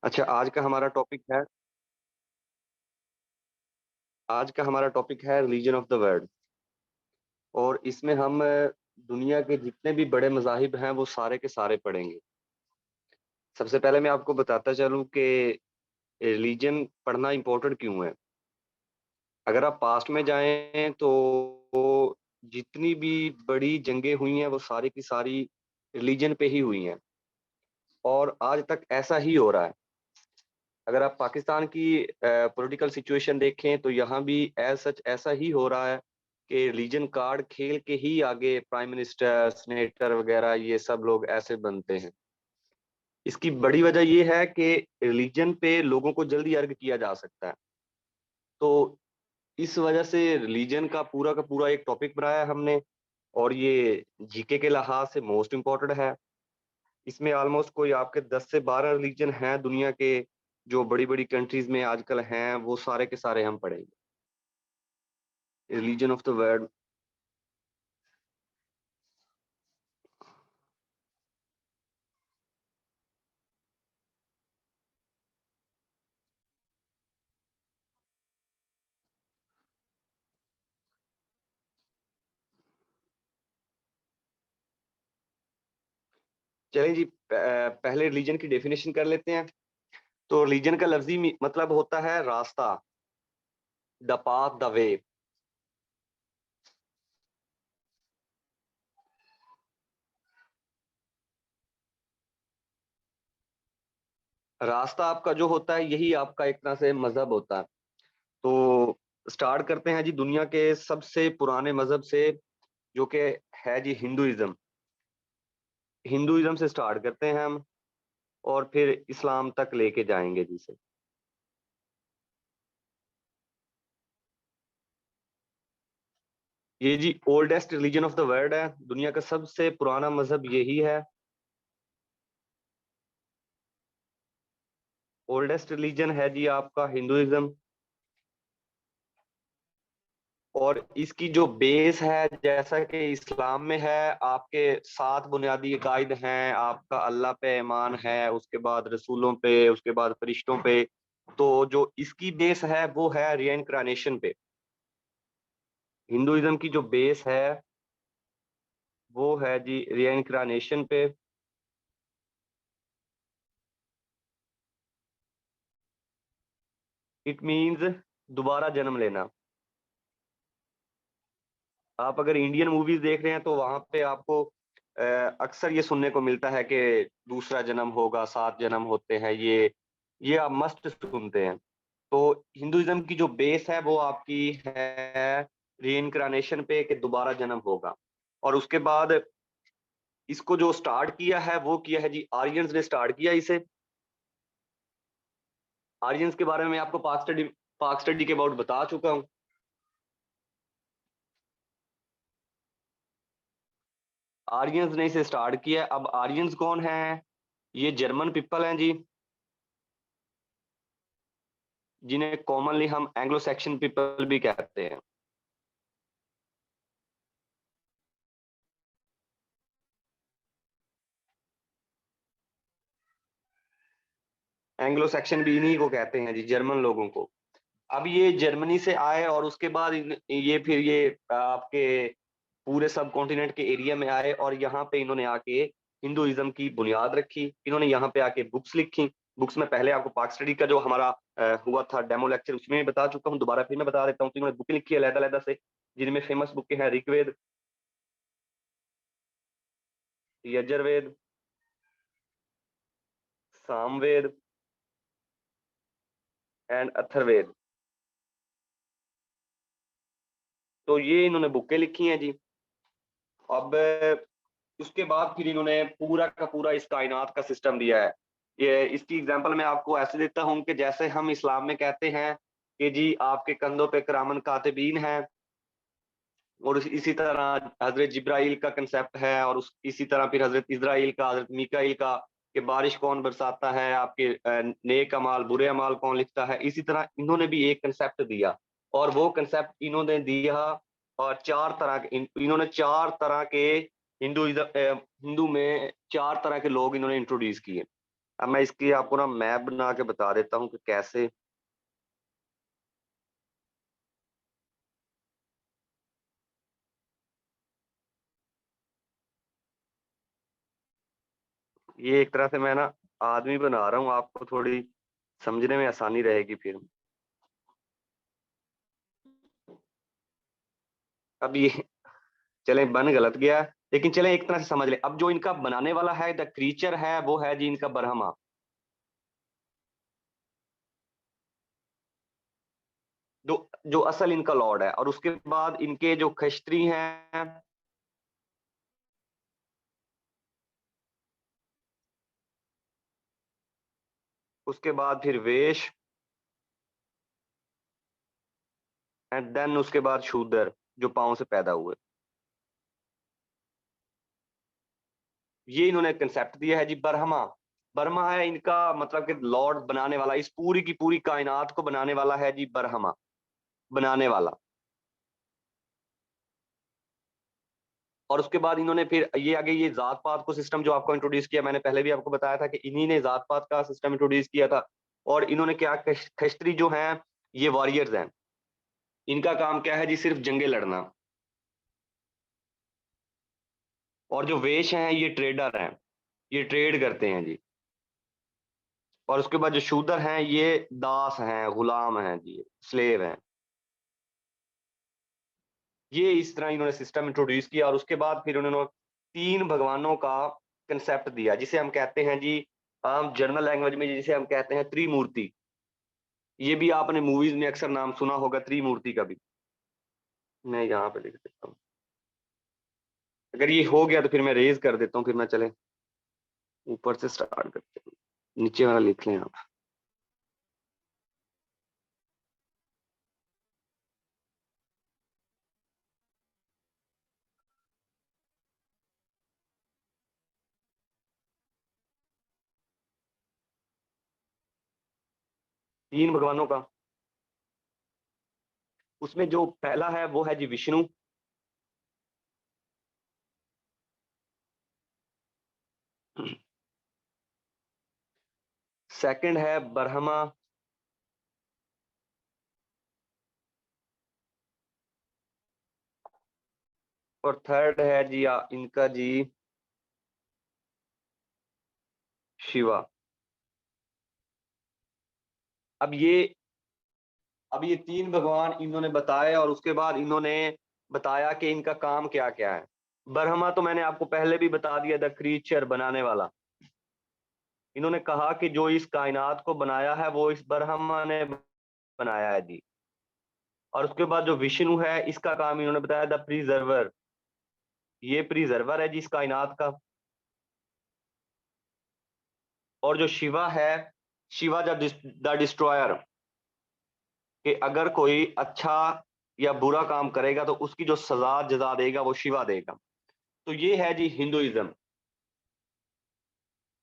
अच्छा, आज का हमारा टॉपिक है रिलीजन ऑफ द वर्ल्ड। और इसमें हम दुनिया के जितने भी बड़े मज़ाहिब हैं वो सारे के सारे पढ़ेंगे। सबसे पहले मैं आपको बताता चलूँ कि रिलीजन पढ़ना इम्पोर्टेंट क्यों है। अगर आप पास्ट में जाएँ तो वो जितनी भी बड़ी जंगें हुई हैं वो सारी की सारी रिलीजन पे ही हुई हैं और आज तक ऐसा ही हो रहा है। अगर आप पाकिस्तान की पॉलिटिकल सिचुएशन देखें तो यहाँ भी एज़ सच ऐसा ही हो रहा है कि रिलीजन कार्ड खेल के ही आगे प्राइम मिनिस्टर, सेनेटर वगैरह ये सब लोग ऐसे बनते हैं। इसकी बड़ी वजह ये है कि रिलीजन पे लोगों को जल्दी अर्ग किया जा सकता है। तो इस वजह से रिलीजन का पूरा एक टॉपिक बनाया है हमने और ये जीके के लिहाज से मोस्ट इम्पोर्टेंट है। इसमें ऑलमोस्ट कोई आपके 10 से 12 रिलीजन हैं दुनिया के, जो बड़ी-बड़ी कंट्रीज़ में आजकल हैं, वो सारे के सारे हम पढ़ेंगे। Religion of the world. चलिए जी, पहले रिलीजन की डेफिनेशन कर लेते हैं। तो रिलीजन का लफ्ज़ी मतलब होता है रास्ता, द पाथ, द वे। रास्ता आपका जो होता है यही आपका एक तरह से मज़हब होता है। तो स्टार्ट करते हैं जी दुनिया के सबसे पुराने मज़हब से, जो कि है जी हिंदुइज़्म। हिंदुइज़्म से स्टार्ट करते हैं हम और फिर इस्लाम तक लेके जाएँगे जी इसे। ये जी oldest religion of the world है, दुनिया का सबसे पुराना मज़हब यही है। ओल्डेस्ट रिलीजन है जी आपका हिंदुइज़्म। और इसकी जो बेस है जैसा कि इस्लाम में है, आपके 7 बुनियादी अकायद हैं, आपका अल्लाह पे ईमान है, उसके बाद रसूलों पे, उसके बाद फरिश्तों पे। तो जो इसकी बेस है वो है रिइंकार्नेशन पे। हिंदुइज़्म की जो बेस है वो है जी रिइंकार्नेशन पे। इट मीन्स दोबारा जन्म लेना। आप अगर इंडियन मूवीज़ देख रहे हैं तो वहाँ पे आपको अक्सर ये सुनने को मिलता है कि दूसरा जन्म होगा, 7 जन्म होते हैं, ये आप मस्ट सुनते हैं। तो हिंदुइज़्म की जो बेस है वो आपकी है रीइंकार्नेशन पे कि दोबारा जन्म होगा। और उसके बाद इसको जो स्टार्ट किया है वो किया है जी आर्यंस ने स्टार्ट किया इसे। आर्यंस के बारे में मैं आपको पाक स्टडी के अबाउट बता चुका हूँ। आर्यंस ने इसे स्टार्ट किया। अब आर्यंस कौन हैं? ये जर्मन पीपल हैं जी, जिन्हें कॉमनली हम एंग्लो सैक्सन पीपल भी कहते हैं। एंग्लो सैक्सन भी इन्हीं को कहते हैं जी, जर्मन लोगों को। अब ये जर्मनी से आए और उसके बाद ये फिर ये आपके पूरे सब कॉन्टिनेंट के एरिया में आए और यहाँ पे इन्होंने आके हिंदुइज्म की बुनियाद रखी। इन्होंने यहाँ पे आके बुक्स लिखी। बुक्स में पहले आपको पाक स्टडी का जो हमारा हुआ था डेमो लेक्चर उसमें बता चुका हूँ, दोबारा फिर मैं बता देता हूँ। तो इन्होंने बुक लिखी है अलग-अलग से, जिनमें फेमस बुकें हैं ऋग्वेद, यजुर्वेद, सामवेद एंड अथर्ववेद। तो ये इन्होंने बुकें लिखी हैं जी। अब उसके बाद फिर इन्होंने पूरा का पूरा इस कायनात का सिस्टम दिया है। ये इसकी एग्जांपल मैं आपको ऐसे देता हूँ कि जैसे हम इस्लाम में कहते हैं कि जी आपके कंधों पे किरामन कातिबीन हैं, और इसी तरह हज़रत जिब्राइल का कांसेप्ट है, और उस इसी तरह फिर हज़रत इज़राइल का, हज़रत मीकाईल का, कि बारिश कौन बरसाता है, आपके नेक अमाल, बुरे अमाल कौन लिखता है। इसी तरह इन्होंने भी एक कांसेप्ट दिया और वो कांसेप्ट इन्होंने दिया। और 4 तरह के इन्होंने 4 तरह के हिंदू में 4 तरह के लोग इन्होंने इंट्रोड्यूस किए। अब मैं इसकी आपको ना मैप बना के बता देता हूँ कि कैसे। ये एक तरह से मैं ना आदमी बना रहा हूँ, आपको थोड़ी समझने में आसानी रहेगी फिर। अब ये चले बन गलत गया, लेकिन चले एक तरह से समझ ले। अब जो इनका बनाने वाला है, द क्रीचर है, वो है जी इनका बरहमा। जो असल इनका लॉर्ड है। और उसके बाद इनके जो खश्त्री हैं, उसके बाद फिर वेश, एंड देन उसके बाद शूद्र, जो पांव से पैदा हुए। ये इन्होंने कंसेप्ट दिया है जी बरहमा। बरहमा है इनका मतलब कि लॉर्ड, बनाने वाला, इस पूरी की पूरी कायनात को बनाने वाला है जी बरहमा, बनाने वाला। और उसके बाद इन्होंने फिर ये आगे ये जात पात को सिस्टम जो आपको इंट्रोड्यूस किया, मैंने पहले भी आपको बताया था कि इन्हीं ने जात पात का सिस्टम इंट्रोड्यूस किया था। और इन्होंने क्या, खस्त्री जो हैं ये वॉरियर्स हैं। इनका काम क्या है जी, सिर्फ जंगे लड़ना। और जो वेश हैं ये ट्रेडर हैं, ये ट्रेड करते हैं जी। और उसके बाद जो शूदर हैं ये दास हैं, गुलाम हैं जी, स्लेव हैं। ये इस तरह इन्होंने सिस्टम इंट्रोड्यूस किया। और उसके बाद फिर उन्होंने तीन भगवानों का कंसेप्ट दिया, जिसे हम कहते हैं जी आम जर्नल लैंग्वेज में जिसे हम कहते हैं त्रिमूर्ति। ये भी आपने मूवीज में अक्सर नाम सुना होगा त्रिमूर्ति का भी। मैं यहाँ पे लिख देता हूँ। अगर ये हो गया तो फिर मैं रेज कर देता हूँ, फिर मैं चले ऊपर से स्टार्ट करते हैं। नीचे वाला लिख लें आप। तीन भगवानों का, उसमें जो पहला है वो है जी विष्णु। सेकंड है ब्रह्मा। और थर्ड है जी इनका जी शिवा। अब ये अब ये तीन भगवान इन्होंने बताए, और उसके बाद इन्होंने बताया कि इनका काम क्या क्या है। ब्रह्मा तो मैंने आपको पहले भी बता दिया, द क्रीचर, बनाने वाला। इन्होंने कहा कि जो इस कायनात को बनाया है वो इस ब्रह्मा ने बनाया है जी। और उसके बाद जो विष्णु है इसका काम इन्होंने बताया, द प्रिजर्वर। ये प्रिजर्वर है जी इस कायनात का। और जो शिवा है, शिवा द डिस्ट्रॉयर, कि अगर कोई अच्छा या बुरा काम करेगा तो उसकी जो सजा जजा देगा वो शिवा देगा। तो ये है जी हिंदुइज्म।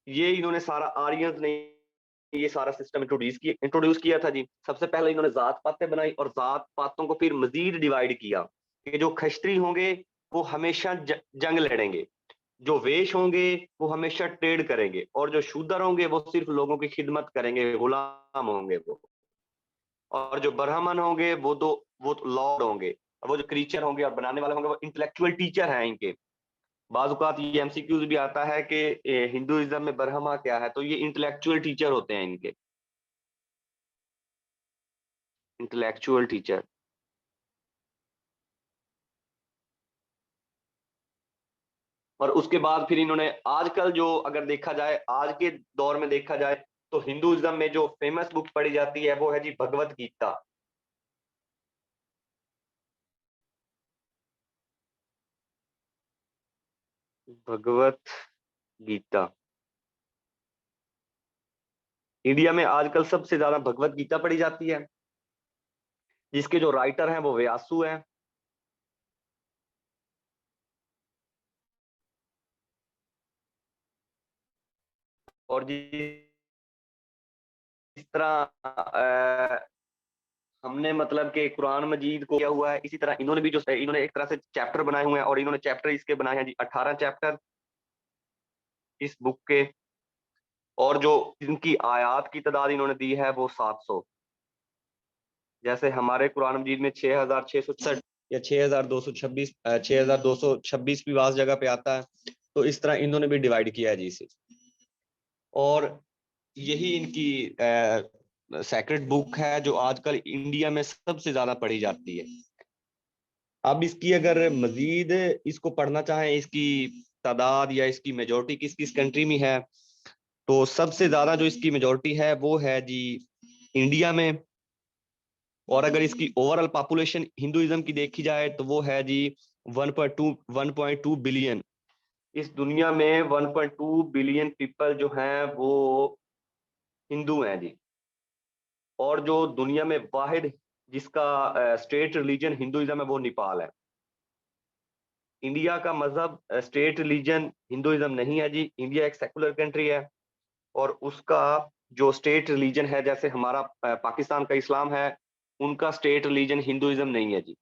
ये इन्होंने सारा आर्यंस ने ये सारा सिस्टम इंट्रोड्यूस किया था जी। सबसे पहले इन्होंने जात पातें बनाई, और जात पातों को फिर मजीद डिवाइड किया कि जो खश्त्री होंगे वो हमेशा जंग लड़ेंगे, जो वेश होंगे वो हमेशा ट्रेड करेंगे, और जो शूद्र होंगे वो सिर्फ लोगों की खिदमत करेंगे, गुलाम होंगे वो। और जो ब्राह्मण होंगे वो तो लॉर्ड होंगे। और वो जो क्रीचर होंगे और बनाने वाले होंगे वो इंटेलेक्चुअल टीचर हैं इनके। बाजुकात ये एमसीक्यूज भी आता है कि हिंदुइज्म में ब्रह्मा क्या है, तो ये इंटेलेक्चुअल टीचर होते हैं इनके, इंटेलेक्चुअल टीचर। और उसके बाद फिर इन्होंने आजकल जो, अगर देखा जाए आज के दौर में देखा जाए, तो हिंदुइज्म में जो फेमस बुक पढ़ी जाती है वो है जी भगवत गीता। भगवत गीता। इंडिया में आजकल सबसे ज्यादा भगवत गीता पढ़ी जाती है, जिसके जो राइटर हैं वो व्यासु हैं। और जिस तरह हमने मतलब कि कुरान मजीद को किया हुआ है, इसी तरह इन्होंने भी जो इन्होंने एक तरह से चैप्टर बनाए हुए हैं, और इन्होंने चैप्टर इसके बनाए हैं जी 18 चैप्टर इस बुक के। और जो इनकी आयात की तादाद इन्होंने दी है वो 700। जैसे हमारे कुरान मजीद में 6666 या 6226, 6226 भी वास जगह पे आता है। तो इस तरह इन्होंने भी डिवाइड किया है जी इसे। और यही इनकी सेक्रेट बुक है जो आजकल इंडिया में सबसे ज्यादा पढ़ी जाती है। अब इसकी अगर मजीद इसको पढ़ना चाहें, इसकी तादाद या इसकी मेजोरिटी किस किस कंट्री में है, तो सबसे ज्यादा जो इसकी मेजोरिटी है वो है जी इंडिया में। और अगर इसकी ओवरऑल पॉपुलेशन हिंदुइज्म की देखी जाए तो वो है जी 1.2 बिलियन। इस दुनिया में 1.2 बिलियन पीपल जो हैं वो हिंदू हैं जी। और जो दुनिया में वाहिद जिसका स्टेट रिलीजन हिंदुइज्म है वो नेपाल है। इंडिया का मजहब स्टेट रिलीजन हिंदुइज्म नहीं है जी। इंडिया एक सेकुलर कंट्री है और उसका जो स्टेट रिलीजन है, जैसे हमारा पाकिस्तान का इस्लाम है, उनका स्टेट रिलीजन हिंदुइज्म नहीं है जी।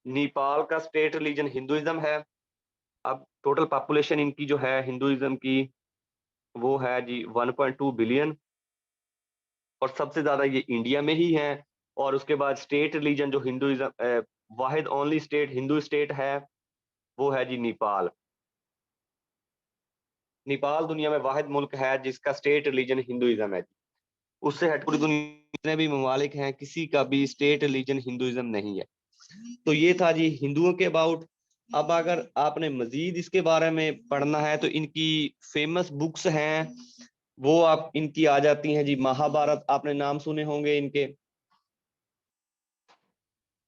नेपाल का स्टेट रिलीजन हिंदुइज्म है। अब टोटल पॉपुलेशन इनकी जो है हिंदुइज्म की वो है जी 1.2 बिलियन। और सबसे ज्यादा ये इंडिया में ही है। और उसके बाद स्टेट रिलीजन जो हिंदुइज्म वाहिद ओनली स्टेट हिंदू स्टेट है वो है जी नेपाल। नेपाल दुनिया में वाहिद मुल्क है जिसका स्टेट रिलीजन हिंदुइज्म है। उससे हट पूरी दुनिया में जितने भी ममालिक हैं किसी का भी स्टेट रिलीजन हिंदुइज्म नहीं है। तो ये था जी हिंदुओं के अबाउट। अब अगर आपने मजीद इसके बारे में पढ़ना है तो इनकी फेमस बुक्स हैं, वो आप इनकी आ जाती हैं जी। महाभारत आपने नाम सुने होंगे इनके,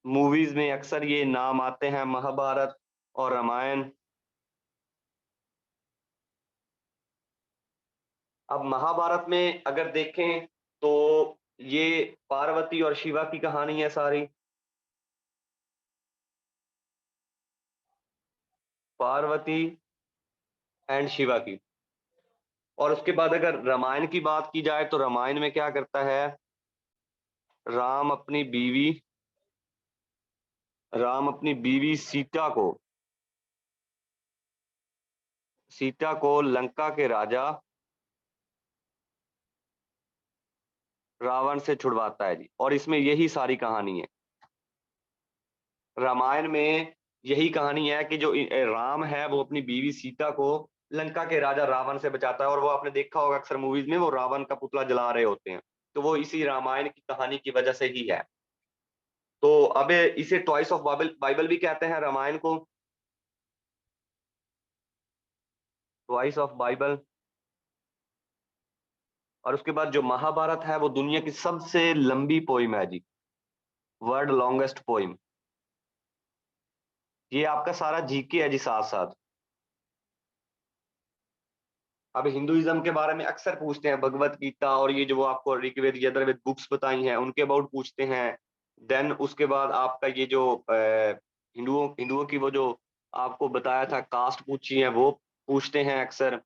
मूवीज में अक्सर ये नाम आते हैं, महाभारत और रामायण। अब महाभारत में अगर देखें तो ये पार्वती और शिवा की कहानी है सारी। पार्वती एंड शिवा की। और उसके बाद अगर रामायण की बात की जाए तो रामायण में क्या करता है, राम अपनी बीवी राम अपनी बीवी सीता को लंका के राजा रावण से छुड़वाता है जी। और इसमें यही सारी कहानी है। रामायण में यही कहानी है कि जो राम है वो अपनी बीवी सीता को लंका के राजा रावण से बचाता है। और वो आपने देखा होगा अक्सर मूवीज में वो रावण का पुतला जला रहे होते हैं। तो वो इसी रामायण की कहानी की वजह से ही है। तो अब इसे टॉइस ऑफ बाइबल बाइबल भी कहते हैं रामायण को, टॉइस ऑफ बाइबल। और उसके बाद जो महाभारत है वो दुनिया की सबसे लंबी पोइम है जी, वर्ल्ड लॉन्गेस्ट पोइम। ये आपका सारा जीके है जी साथ साथ। अब हिंदुइज्म के बारे में अक्सर पूछते हैं, भगवत गीता और ये जो वो आपको ऋग्वेद यजुर्वेद बुक्स बताई हैं उनके अबाउट पूछते हैं। देन उसके बाद आपका ये जो हिंदुओं हिंदुओं की वो जो आपको बताया था कास्ट पूछी है वो पूछते हैं अक्सर,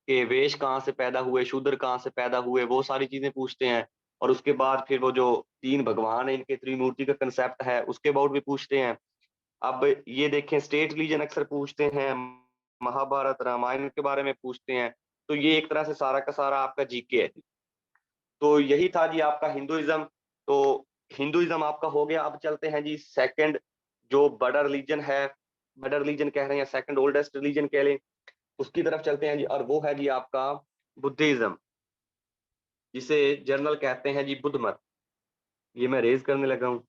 कि वेश कहाँ से पैदा हुए, शूद्र कहाँ से पैदा हुए, वो सारी चीजें पूछते हैं। और उसके बाद फिर वो जो तीन भगवान है इनके त्रिमूर्ति का कंसेप्ट है उसके अबाउट भी पूछते हैं। अब ये देखें स्टेट रिलीजन अक्सर पूछते हैं, महाभारत रामायण के बारे में पूछते हैं। तो ये एक तरह से सारा का सारा आपका जीके है। तो यही था जी आपका हिंदुइज्म। तो हिंदुइज्म आपका हो गया। अब चलते हैं जी सेकंड जो बड़ा रिलीजन है, बड़ा रिलीजन कह रहे हैं, सेकंड ओल्डेस्ट रिलीजन कह लें, उसकी तरफ चलते हैं जी। और वो है जी आपका बुद्धिज्म, जिसे जर्नल कहते हैं जी बुद्ध मत। ये मैं रेज करने लगा हूँ।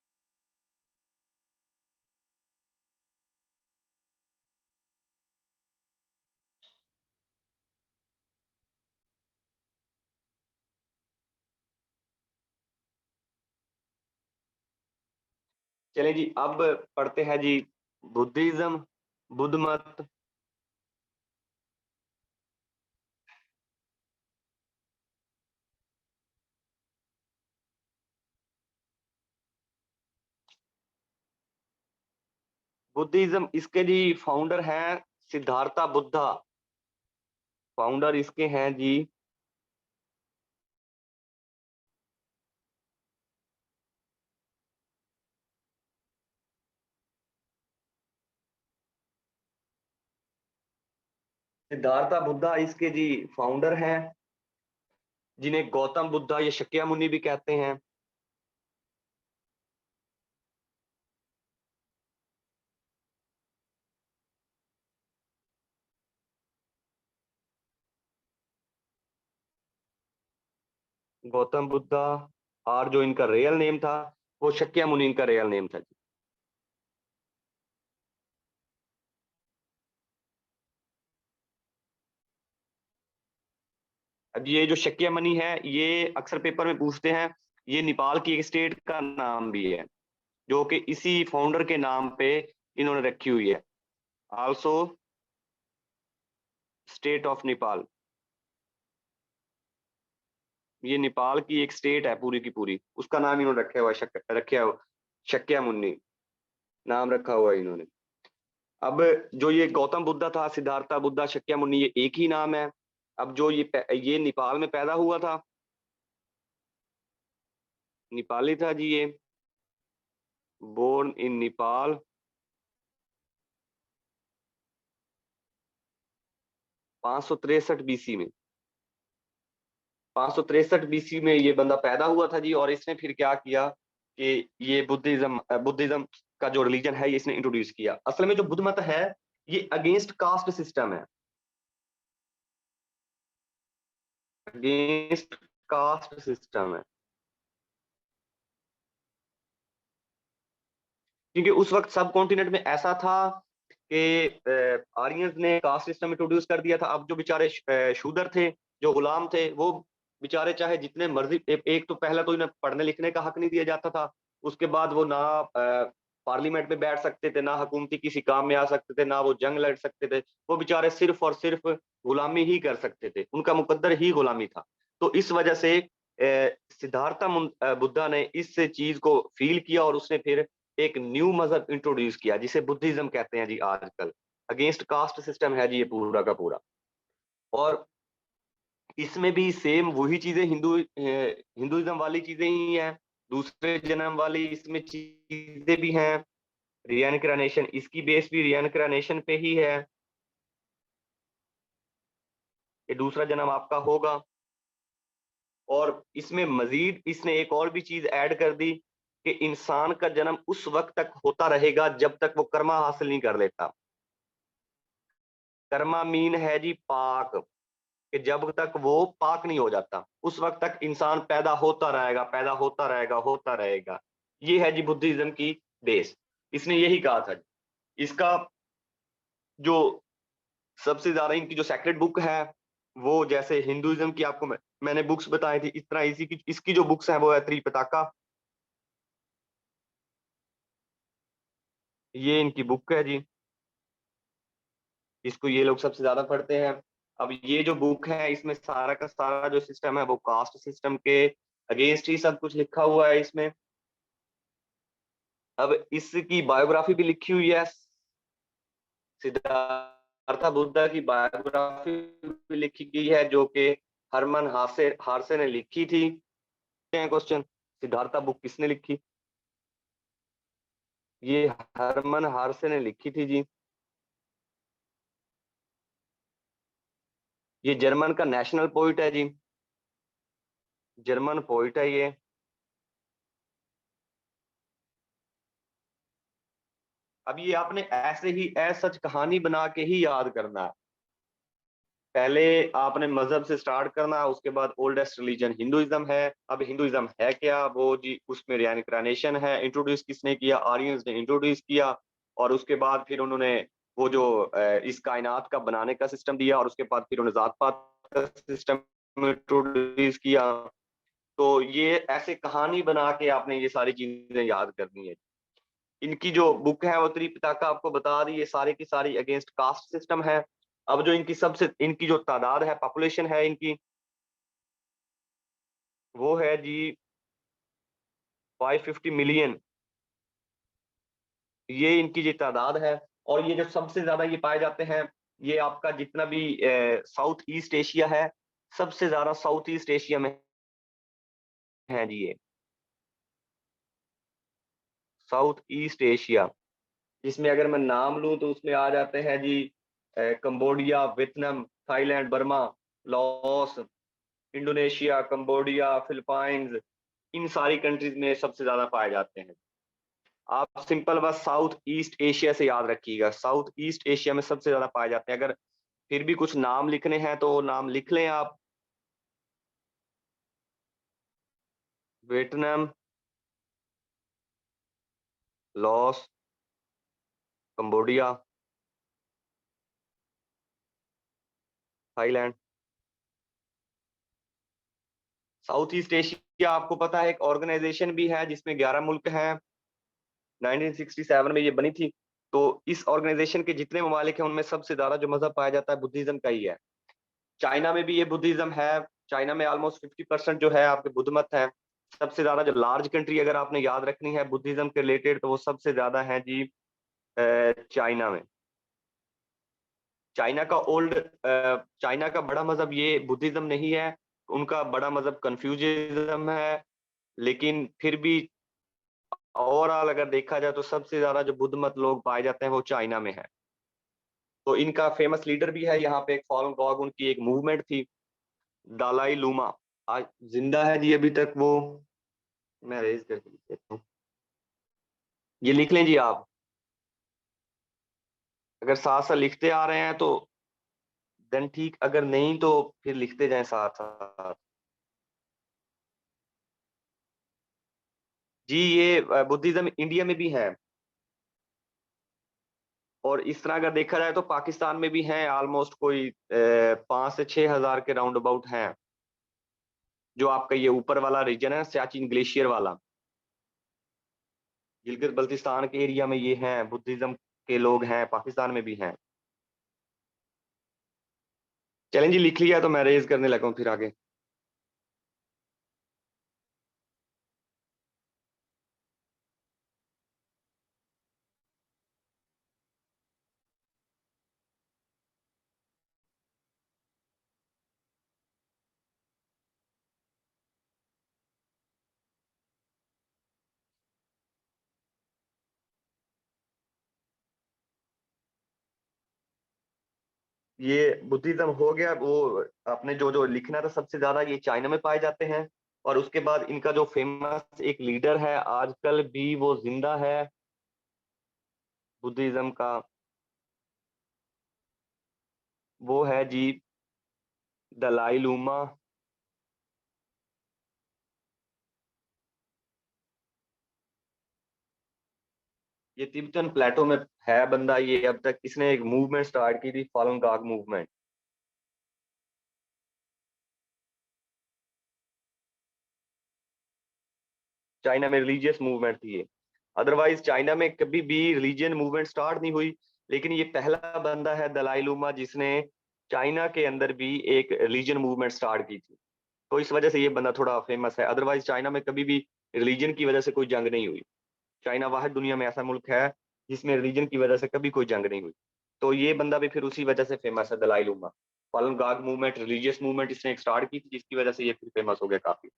चलें जी अब पढ़ते हैं जी बुद्धिज्म, बुद्ध मत। बुद्धिज्म इसके जी फाउंडर हैं सिद्धार्था बुद्धा। फाउंडर इसके हैं जी सिद्धार्था बुद्धा, इसके जी फाउंडर हैं। जिन्हें गौतम बुद्धा या शक्यामुनि भी कहते हैं। गौतम बुद्धा, और जो इनका रियल नेम था वो शक्यामुनि इनका रियल नेम था। अब ये जो शक्यामुनि है, ये अक्सर पेपर में पूछते हैं। ये नेपाल की एक स्टेट का नाम भी है, जो कि इसी फाउंडर के नाम पे इन्होंने रखी हुई है। आल्सो स्टेट ऑफ नेपाल, ये नेपाल की एक स्टेट है पूरी की पूरी, उसका नाम इन्होंने रखा हुआ है, शक्यामुनि नाम रखा हुआ है इन्होंने। अब जो ये गौतम बुद्धा था, सिद्धार्था बुद्धा, शक्यामुनि, ये एक ही नाम है। अब जो ये नेपाल में पैदा हुआ था, नेपाली था जी ये, बोर्न इन नेपाल, 563 बीसी में। 563 बीसी में ये बंदा पैदा हुआ था जी। और इसने फिर क्या किया कि ये बुद्धिज्म का जो रिलीजन है ये इसने इंट्रोड्यूस किया। असल में जो बुद्ध मत है ये अगेंस्ट कास्ट सिस्टम है, अगेंस्ट कास्ट सिस्टम है। क्योंकि उस वक्त सब कॉन्टिनेंट में ऐसा था कि आर्यंस ने कास्ट सिस्टम इंट्रोड्यूस कर दिया था। अब जो बेचारे शूदर थे, जो गुलाम थे, वो बेचारे चाहे जितने मर्जी, एक तो पहला तो इन्हें पढ़ने लिखने का हक नहीं दिया जाता था। उसके बाद वो ना पार्लियामेंट में बैठ सकते थे, ना हुकूमती किसी काम में आ सकते थे, ना वो जंग लड़ सकते थे। वो बेचारे सिर्फ और सिर्फ गुलामी ही कर सकते थे, उनका मुकद्दर ही गुलामी था। तो इस वजह से बुद्धा ने इस चीज को फील किया और उसने फिर एक न्यू मजहब इंट्रोड्यूस किया जिसे बुद्धिज्म कहते हैं जी आजकल। अगेंस्ट कास्ट सिस्टम है जी ये पूरा का पूरा। और इसमें भी सेम वही चीजें हिंदुइज्म वाली चीजें ही हैं, दूसरे जन्म वाली इसमें चीजें भी हैं। रियनक्रनेशन, इसकी बेस भी रियनक्रनेशन पे ही है, ये दूसरा जन्म आपका होगा। और इसमें मजीद इसने एक और भी चीज ऐड कर दी कि इंसान का जन्म उस वक्त तक होता रहेगा जब तक वो कर्मा हासिल नहीं कर लेता। कर्मा मीन है जी पाक, कि जब तक वो पाक नहीं हो जाता उस वक्त तक इंसान पैदा होता रहेगा, पैदा होता रहेगा, होता रहेगा। ये है जी बुद्धिज्म की बेस। इसने यही कहा था। इसका जो सबसे ज्यादा इनकी जो सेक्रेट बुक है, वो जैसे हिंदुइज्म की आपको मैंने बुक्स बताई थी, इस तरह इसी की इसकी जो बुक्स है वो है त्रिपिटका। ये इनकी बुक है जी, इसको ये लोग सबसे ज्यादा पढ़ते हैं। अब ये जो बुक है इसमें सारा का सारा जो सिस्टम है वो कास्ट सिस्टम के अगेंस्ट ही सब कुछ लिखा हुआ है इसमें। अब इसकी बायोग्राफी भी लिखी हुई है, सिद्धार्थ बुद्धा की बायोग्राफी भी लिखी गई है, जो कि हरमन हासे हारसे ने लिखी थी। क्वेश्चन, सिद्धार्थ बुक किसने लिखी? ये हरमन हारसे ने लिखी थी जी। ये जर्मन का नेशनल पोइट है जी, जर्मन पोइट है ये। अब ये आपने ऐसे ही सच कहानी बना के ही याद करना है। पहले आपने मजहब से स्टार्ट करना, उसके बाद ओल्डेस्ट रिलीजन हिंदुइज्म है। अब हिंदुइज्म है क्या, वो जी उसमें रियनक्रानेशन है, इंट्रोड्यूस किसने किया? आर्यंस ने इंट्रोड्यूस किया। और उसके बाद फिर उन्होंने वो जो इस कायनात का बनाने का सिस्टम दिया, और उसके बाद फिर उन्होंने जात पात का सिस्टम इंट्रोड्यूस किया। तो ये ऐसे कहानी बना के आपने ये सारी चीजें याद करनी है। इनकी जो बुक है वो त्रिपिटका आपको बता दी, ये सारी की सारी अगेंस्ट कास्ट सिस्टम है। अब जो इनकी सबसे इनकी जो तादाद है, पॉपुलेशन है इनकी, वो है जी 550 मिलियन। ये इनकी जो तादाद है। और ये जो सबसे ज्यादा ये पाए जाते हैं, ये आपका जितना भी साउथ ईस्ट एशिया है, सबसे ज्यादा साउथ ईस्ट एशिया में है जी ये, साउथ ईस्ट एशिया। जिसमें अगर मैं नाम लूं तो उसमें आ जाते हैं जी Cambodia, Vietnam, Thailand, Burma, Laos, Indonesia, Cambodia, Philippines, इन सारी कंट्रीज में सबसे ज्यादा पाए जाते हैं। आप सिंपल बस साउथ ईस्ट एशिया से याद रखिएगा, साउथ ईस्ट एशिया में सबसे ज्यादा पाए जाते हैं। अगर फिर भी कुछ नाम लिखने हैं तो नाम लिख लें आप। Vietnam, Laos, Cambodia, Thailand. South east Asia आपको पता है एक ऑर्गेनाइजेशन भी है जिसमें 11 मुल्क हैं। 1967 में ये बनी थी। तो इस ऑर्गेनाइजेशन के जितने ममालिक हैं उनमें सबसे ज्यादा जो मजहब पाया जाता है बुद्धिज्म का ही है। चाइना में भी ये बुद्धिज्म है। चाइना में ऑलमोस्ट 50% जो है आपके बुद्ध मत है। सबसे ज्यादा जो लार्ज कंट्री अगर आपने याद रखनी है बुद्धिज्म के रिलेटेड तो वो सबसे ज्यादा है जी चाइना में। चाइना का ओल्ड चाइना का बड़ा मजहब ये बुद्धिज्म नहीं है। उनका बड़ा मजहब कन्फ्यूशियनिज्म है। लेकिन फिर भी ओवरऑल अगर देखा जाए तो सबसे ज्यादा जो बुद्ध मत लोग पाए जाते हैं वो चाइना में है। तो इनका फेमस लीडर भी है यहाँ पे एक फॉलन गॉग, उनकी एक मूवमेंट थी, दलाई लूमा। आज जिंदा है जी अभी तक वो। मैं रेज करके लिख देता हूँ, ये लिख लें जी आप। अगर साथ साथ लिखते आ रहे हैं तो देन ठीक, अगर नहीं तो फिर लिखते जाएं साथ साथ। जी ये बुद्धिज्म इंडिया में भी है। और इस तरह अगर देखा जाए तो पाकिस्तान में भी हैं ऑलमोस्ट कोई 5 से 6 हज़ार के राउंड अबाउट हैं। जो आपका ये ऊपर वाला रीजन है सियाचिन ग्लेशियर वाला, गिलगित बल्तिस्तान के एरिया में ये हैं बुद्धिज्म के लोग हैं, पाकिस्तान में भी हैं। चलें जी लिख लिया तो मैं रेज करने लगा हूँ फिर आगे। ये बुद्धिज्म हो गया वो। आपने जो जो लिखना था सबसे ज्यादा ये चाइना में पाए जाते हैं। और उसके बाद इनका जो फेमस एक लीडर है आजकल भी वो जिंदा है बुद्धिज्म का, वो है जी दलाई लूमा। ये तिब्बतन प्लेटो में है बंदा, ये अब तक इसने एक मूवमेंट स्टार्ट की थी फॉलन गॉग मूवमेंट। चाइना में रिलीजियस मूवमेंट थी ये। अदरवाइज चाइना में कभी भी रिलीजियन मूवमेंट स्टार्ट नहीं हुई। लेकिन ये पहला बंदा है दलाई लूमा जिसने चाइना के अंदर भी एक रिलीजियन मूवमेंट स्टार्ट की थी। तो इस वजह से ये बंदा थोड़ा फेमस है। अदरवाइज चाइना में कभी भी रिलीजन की वजह से कोई जंग नहीं हुई। चाइना वाहिद दुनिया में ऐसा मुल्क है जिसमें रिलीजन की वजह से कभी कोई जंग नहीं हुई। तो ये बंदा भी फिर उसी वजह से फेमस है Dalai luma. Fallen Gogh movement religious movement इसने एक स्टार्ट की थी जिसकी वजह से ये फिर फेमस हो गया काफी।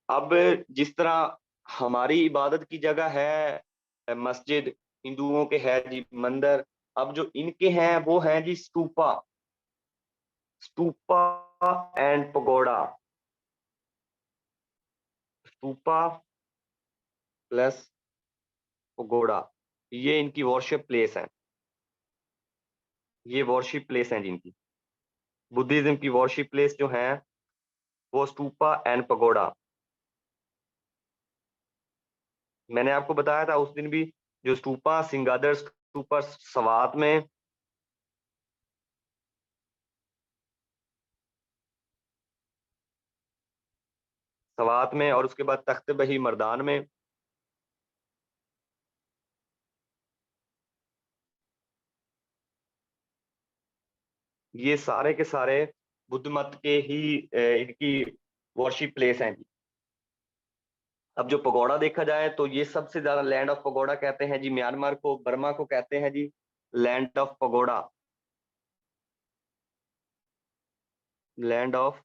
अब जिस तरह हमारी इबादत की जगह है मस्जिद, हिंदुओं के है जी मंदिर। अब जो इनके हैं वो हैं जी stupa, stupa and pagoda. Stupa plus pagoda, ये इनकी वर्शिप प्लेस है। ये वर्शिप प्लेस हैं जिनकी, बुद्धिज्म की वर्शिप प्लेस जो है वो स्तूपा एंड पगोड़ा। मैंने आपको बताया था उस दिन भी, जो स्तूपा सिंगादर स्तूपा सवात में, सवात में और उसके बाद तख्त बही मर्दान में। ये सारे के सारे बुद्ध मत के ही इनकी वर्शिप प्लेस हैं। अब जो पगोड़ा देखा जाए तो ये सबसे ज्यादा लैंड ऑफ पगोड़ा कहते हैं जी म्यांमार को, बर्मा को कहते हैं जी land of pagoda. Land of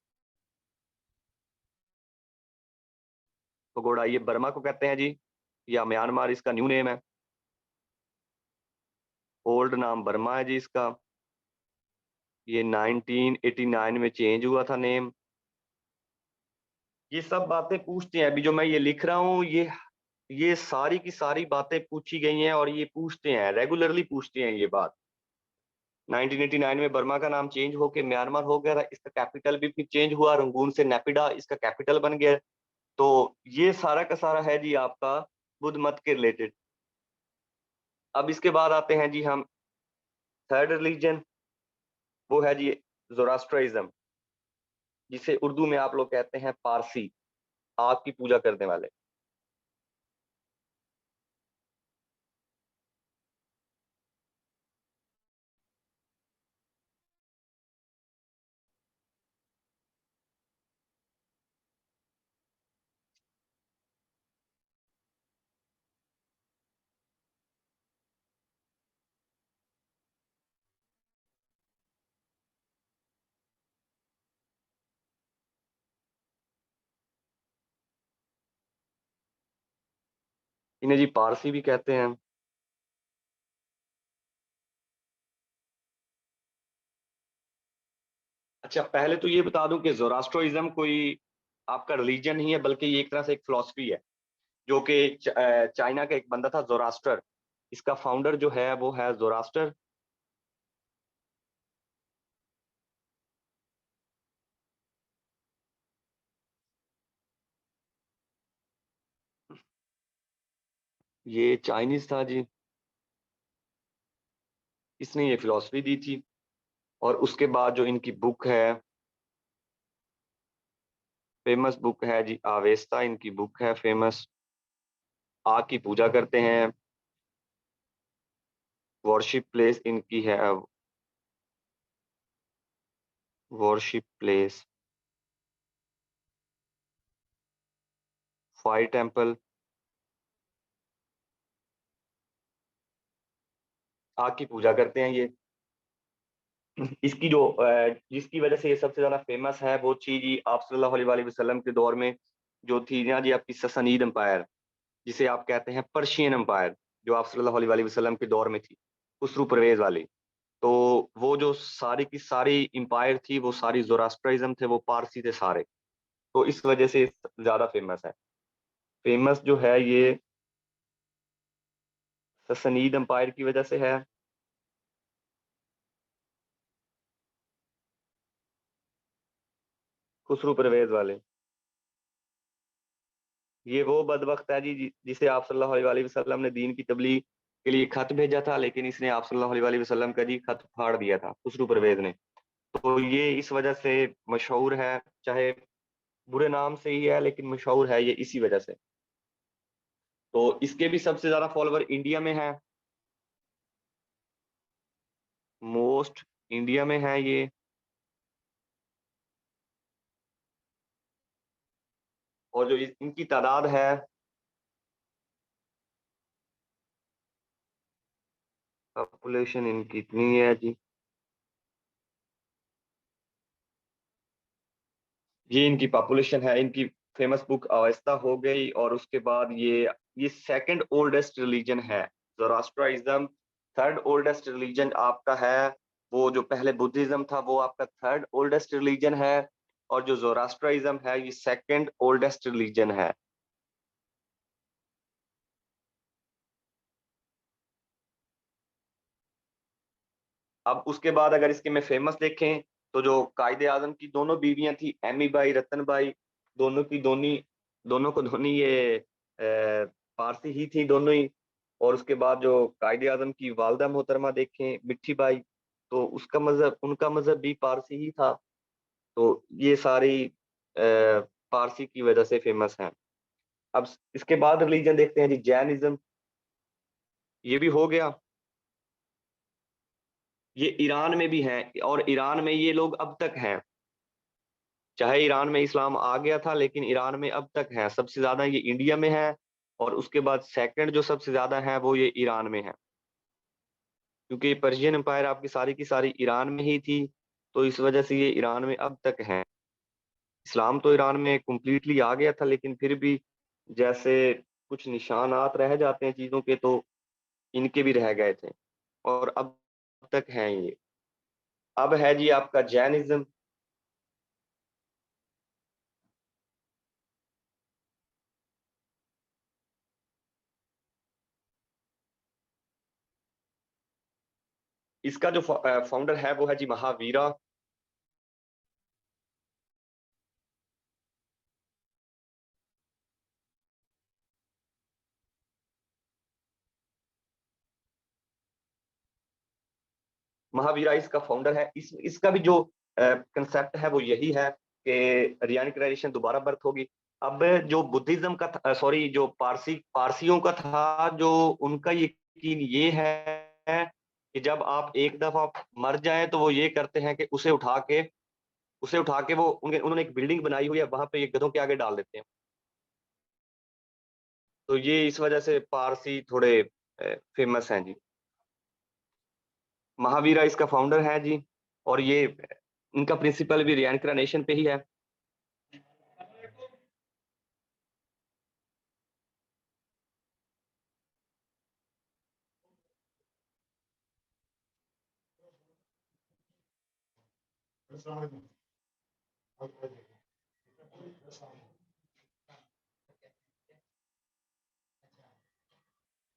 pagoda ये बर्मा को कहते हैं जी, या म्यांमार इसका न्यू नेम है। ओल्ड नाम बर्मा है जी इसका। ये 1989 में चेंज हुआ था नेम। ये सब बातें पूछते हैं। अभी जो मैं ये लिख रहा हूँ, ये सारी की सारी बातें पूछी गई हैं और ये पूछते हैं, रेगुलरली पूछते हैं ये बात। 1989 में बर्मा का नाम चेंज होके म्यांमार हो गया था, इसका कैपिटल भी फिर चेंज हुआ, रंगून से नेपिडा इसका कैपिटल बन गया। तो ये सारा का सारा है जी आपका बुद्ध मत के रिलेटेड। अब इसके बाद आते हैं जी हम थर्ड रिलीजन, वो है जी जोरास्ट्रिज्म, जिसे उर्दू में आप लोग कहते हैं पारसी, आग की पूजा करने वाले। इन्हें जी पारसी भी कहते हैं। अच्छा, पहले तो ये बता दूं कि जोरास्ट्रोइज्म कोई आपका रिलीजन नहीं है, बल्कि ये एक तरह से एक फिलॉसफी है, जो कि चाइना का एक बंदा था जोरास्टर, इसका फाउंडर जो है वो है जोरास्टर। ये चाइनीज था जी, इसने ये फिलॉसफी दी थी। और उसके बाद जो इनकी बुक है, फेमस बुक है जी आवेस्ता, इनकी बुक है फेमस। आग की पूजा करते हैं, वॉरशिप प्लेस इनकी है, वॉरशिप प्लेस फायर टेम्पल, आग की पूजा करते हैं ये। इसकी जो जिसकी वजह से ये सबसे ज्यादा फेमस है वो थी जी आप सल्लल्लाहु अलैहि वसल्लम के दौर में, जो थी ना जी आपकी ससनीद एम्पायर, जिसे आप कहते हैं पर्शियन एम्पायर, जो आप सल्लल्लाहु अलैहि वसल्लम के दौर में थी, खुसरू परवेज वाली। तो वो जो सारी की सारी एम्पायर थी वो सारी जोरास्ट्रिज्म थे, वो पारसी थे सारे। तो इस वजह से ज्यादा फेमस है। फेमस जो है ये ससनीद एम्पायर की वजह से है। खुसरू परवेज वाले, ये वो बदबख्त है जी जिसे आप सल्लल्लाहु अलैहि वसल्लम ने दीन की तबलीग के लिए खत भेजा था, लेकिन इसने आप सल्लल्लाहु अलैहि वसल्लम का जी खत फाड़ दिया था, खुसरू परवेज ने। तो ये इस वजह से मशहूर है, चाहे बुरे नाम से ही है लेकिन मशहूर है ये इसी वजह से। तो इसके भी सबसे ज्यादा फॉलोवर इंडिया में है, मोस्ट इंडिया में है ये। और जो इनकी तादाद है, पॉपुलेशन इनकी इतनी है जी, ये इनकी पॉपुलेशन है। इनकी फेमस बुक अवेस्ता हो गई, और उसके बाद ये सेकंड ओल्डेस्ट रिलीजन है। जोरास्ट्राइज्म थर्ड ओल्डेस्ट रिलीजन आपका है। वो जो पहले बुद्धिज्म था वो आपका थर्ड ओल्डेस्ट रिलीजन है, और जो जोरास्ट्राइज्म है ये सेकंड ओल्डेस्ट रिलीजन है। अब उसके बाद अगर इसके में फेमस देखें, तो जो कायदे आजम की दोनों बीवियां थी, एमी बाई रतन बाई, दोनों की दोनों, दोनों को धोनी ये पारसी ही थी दोनों ही। और उसके बाद जो कायदे आजम की वालदा मोहतरमा देखें मिठी बाई, तो उसका मजहब, उनका मजहब भी पारसी ही था। तो ये सारी पारसी की वजह से फेमस है। अब इसके बाद रिलीजन देखते हैं जी जैनिज्म, ये भी हो गया। ये ईरान में भी है, और ईरान में ये लोग अब तक हैं। चाहे ईरान में इस्लाम आ गया था, लेकिन ईरान में अब तक है। सबसे ज्यादा ये इंडिया में है, और उसके बाद सेकंड जो सबसे ज्यादा है वो ये ईरान में है, क्योंकि पर्शियन एम्पायर आपकी सारी की सारी ईरान में ही थी। तो इस वजह से ये ईरान में अब तक है। इस्लाम तो ईरान में कंप्लीटली आ गया था, लेकिन फिर भी जैसे कुछ निशानात रह जाते हैं चीजों के, तो इनके भी रह गए थे, और अब तक हैं ये। अब है जी आपका जैनिज्म। इसका जो फाउंडर है वो है जी महावीरा। महावीरा इसका फाउंडर है। इसका भी जो कंसेप्ट है वो यही है कि रियनकाइजेशन दोबारा बर्थ होगी। अब जो बुद्धिज्म का सॉरी जो पारसियों का था, जो उनका यकीन ये है कि जब आप एक दफा मर जाएं तो वो ये करते हैं कि उसे उठा के वो उन्होंने एक बिल्डिंग बनाई हुई है, वहां पे ये गधों के आगे डाल देते हैं। तो ये इस वजह से पारसी थोड़े फेमस हैं जी। महावीरा इसका फाउंडर है जी। और ये इनका प्रिंसिपल भी रियनकाइजेशन पे ही है।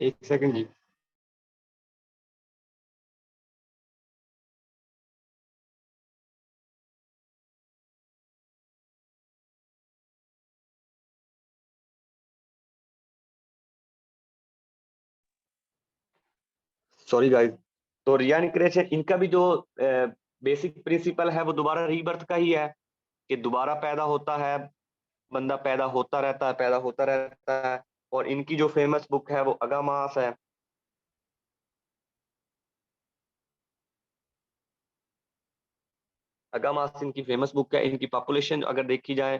एक सेकंड जी। Sorry guys. तो रियनकाइजेशन इनका भी जो बेसिक प्रिंसिपल है वो दोबारा रीबर्थ का ही है, कि दोबारा पैदा होता है, बंदा पैदा होता रहता है, पैदा होता रहता है। और इनकी जो फेमस बुक है वो अगामास है। अगामास इनकी फेमस बुक है। इनकी पॉपुलेशन अगर देखी जाए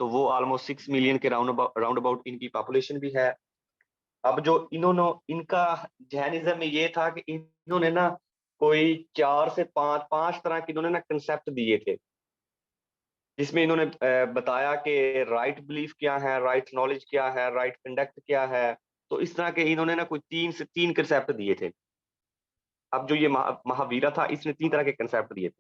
तो वो ऑलमोस्ट 6 मिलियन के राउंड अबाउट इनकी पॉपुलेशन भी है। अब जो इन्होंने इनका जैनिज्म में ये था कि इन्होंने ना कोई 4 से 5 तरह के इन्होंने ना कंसेप्ट दिए थे, जिसमें इन्होंने बताया कि राइट बिलीफ क्या है, राइट नॉलेज क्या है, राइट कंडक्ट क्या है। तो इस तरह के इन्होंने ना कोई 3 से 3 कंसेप्ट दिए थे। अब जो ये महावीरा था, इसने 3 तरह के कंसेप्ट दिए थे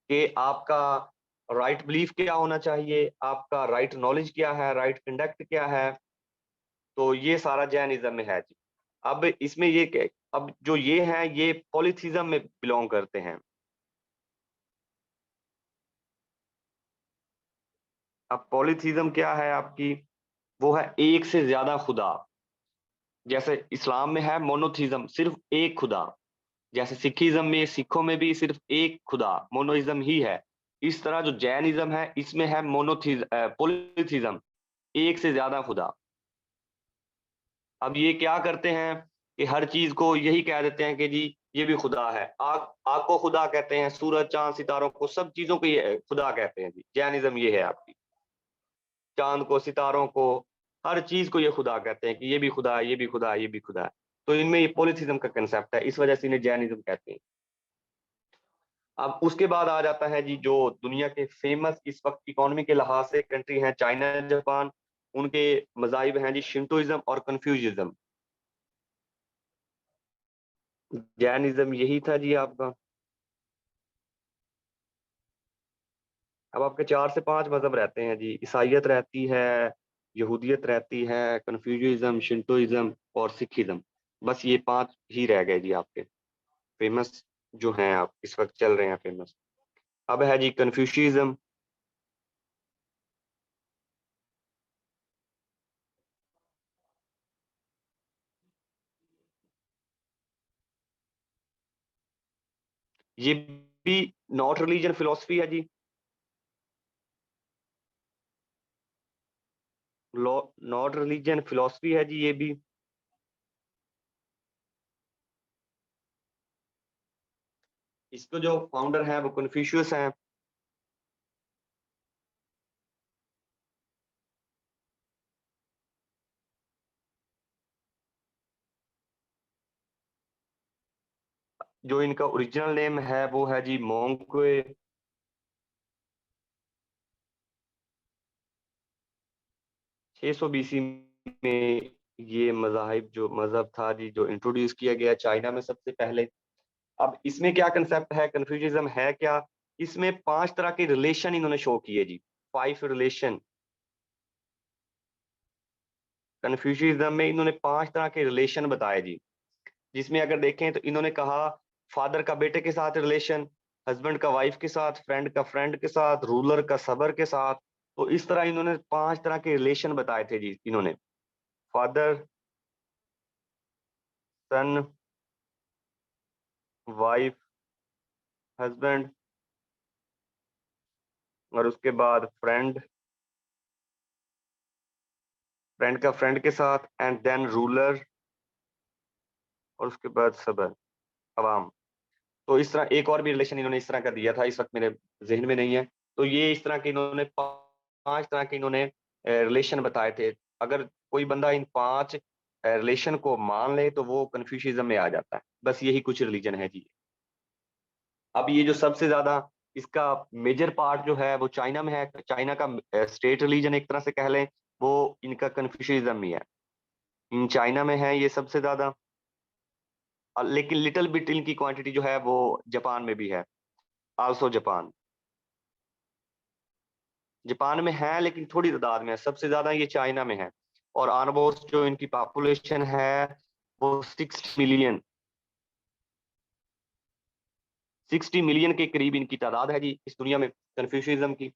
कि आपका राइट बिलीफ क्या होना चाहिए, आपका राइट नॉलेज क्या है, राइट कंडक्ट क्या है। तो ये सारा जैनिज्म में है जी। अब इसमें अब जो ये हैं ये पॉलीथिज्म में बिलोंग करते हैं। अब पॉलीथिज्म क्या है आपकी, वो है एक से ज्यादा खुदा। जैसे इस्लाम में है मोनोथिज्म, सिर्फ एक खुदा। जैसे सिखिज्म में, सिखों में भी सिर्फ एक खुदा, मोनोइज्म ही है। इस तरह जो जैनिज्म है इसमें है पॉलीथिज्म, एक से ज्यादा खुदा। अब ये क्या करते हैं कि हर चीज को यही कह देते हैं कि जी ये भी खुदा है। आग आग को खुदा कहते हैं, सूरज चांद सितारों को, सब चीजों को ये खुदा कहते हैं जी। जैनिज्म ये है आपकी। चांद को, सितारों को, हर चीज को ये खुदा कहते हैं कि ये भी खुदा है, ये भी खुदा है, ये भी खुदा है। तो इनमें ये पॉलीथिज्म का कंसेप्ट है, इस वजह से इन्हें जैनिज्म कहते हैं। अब उसके बाद आ जाता है जी जो दुनिया के फेमस इस वक्त इकोनॉमी के लिहाज से कंट्री हैं, चाइना, जापान। उनके मजाहिब हैं जी शिंटोइज्म और कन्फ्यूजिज्म। जैनिज्म यही था जी आपका। अब आपके 4 से 5 मजहब रहते हैं जी। ईसाइयत रहती है, यहूदियत रहती है, कन्फ्यूजिज्म, शिंटोइज्म और सिखिज्म। बस ये 5 ही रह गए जी आपके फेमस, जो हैं आप इस वक्त चल रहे हैं फेमस। अब है जी कन्फ्यूशियज्म। ये भी नॉट रिलीजन फिलोसफी है जी। नॉट रिलीजन फिलोसफी है जी ये भी। इसको जो फाउंडर है वो कन्फ्यूशियस हैं। जो इनका ओरिजिनल नेम है वो है जी मोंक्वे। 600 बीसी में ये मजाहिब जो मजहब था जी, जो इंट्रोड्यूस किया गया चाइना में सबसे पहले। अब इसमें क्या कंसेप्ट है, कन्फ्यूजिज्म है क्या, इसमें 5 तरह के रिलेशन इन्होंने शो किए जी। 5 रिलेशन। कन्फ्यूशियनिज्म में इन्होंने 5 तरह के रिलेशन बताए जी। जिसमें अगर देखें तो इन्होंने कहा फादर का बेटे के साथ रिलेशन, हस्बैंड का वाइफ के साथ, फ्रेंड का फ्रेंड के साथ, रूलर का सबर के साथ। तो इस तरह इन्होंने 5 तरह के रिलेशन बताए थे जी इन्होंने। फादर, सन, वाइफ, हस्बैंड और उसके बाद फ्रेंड, फ्रेंड का फ्रेंड के साथ एंड देन रूलर और उसके बाद सबर, अवाम। तो इस तरह एक और भी रिलेशन इन्होंने इस तरह का दिया था, इस वक़्त मेरे ज़हन में नहीं है। तो ये इस तरह के इन्होंने 5 तरह के इन्होंने रिलेशन बताए थे। अगर कोई बंदा इन 5 रिलेशन को मान ले तो वो कन्फ्यूशियज़्म में आ जाता है। बस यही कुछ रिलीजन है जी। अब ये जो सबसे ज़्यादा इसका मेजर पार्ट जो है वो चाइना में है। चाइना का स्टेट रिलीजन एक तरह से कह लें, वो इनका कन्फ्यूशियज़्म ही है। इन चाइना में है ये सबसे ज़्यादा। लेकिन लिटिल बिट इनकी क्वांटिटी जो है वो जापान में भी है। Also Japan. जापान में है लेकिन थोड़ी तादाद में है, सबसे ज़्यादा ये चाइना में है। और ऑलमोस्ट जो इनकी पॉपुलेशन है वो 60 मिलियन, 60 मिलियन के करीब इनकी तादाद है जी इस दुनिया में कन्फ्यूशियनिज़्म की।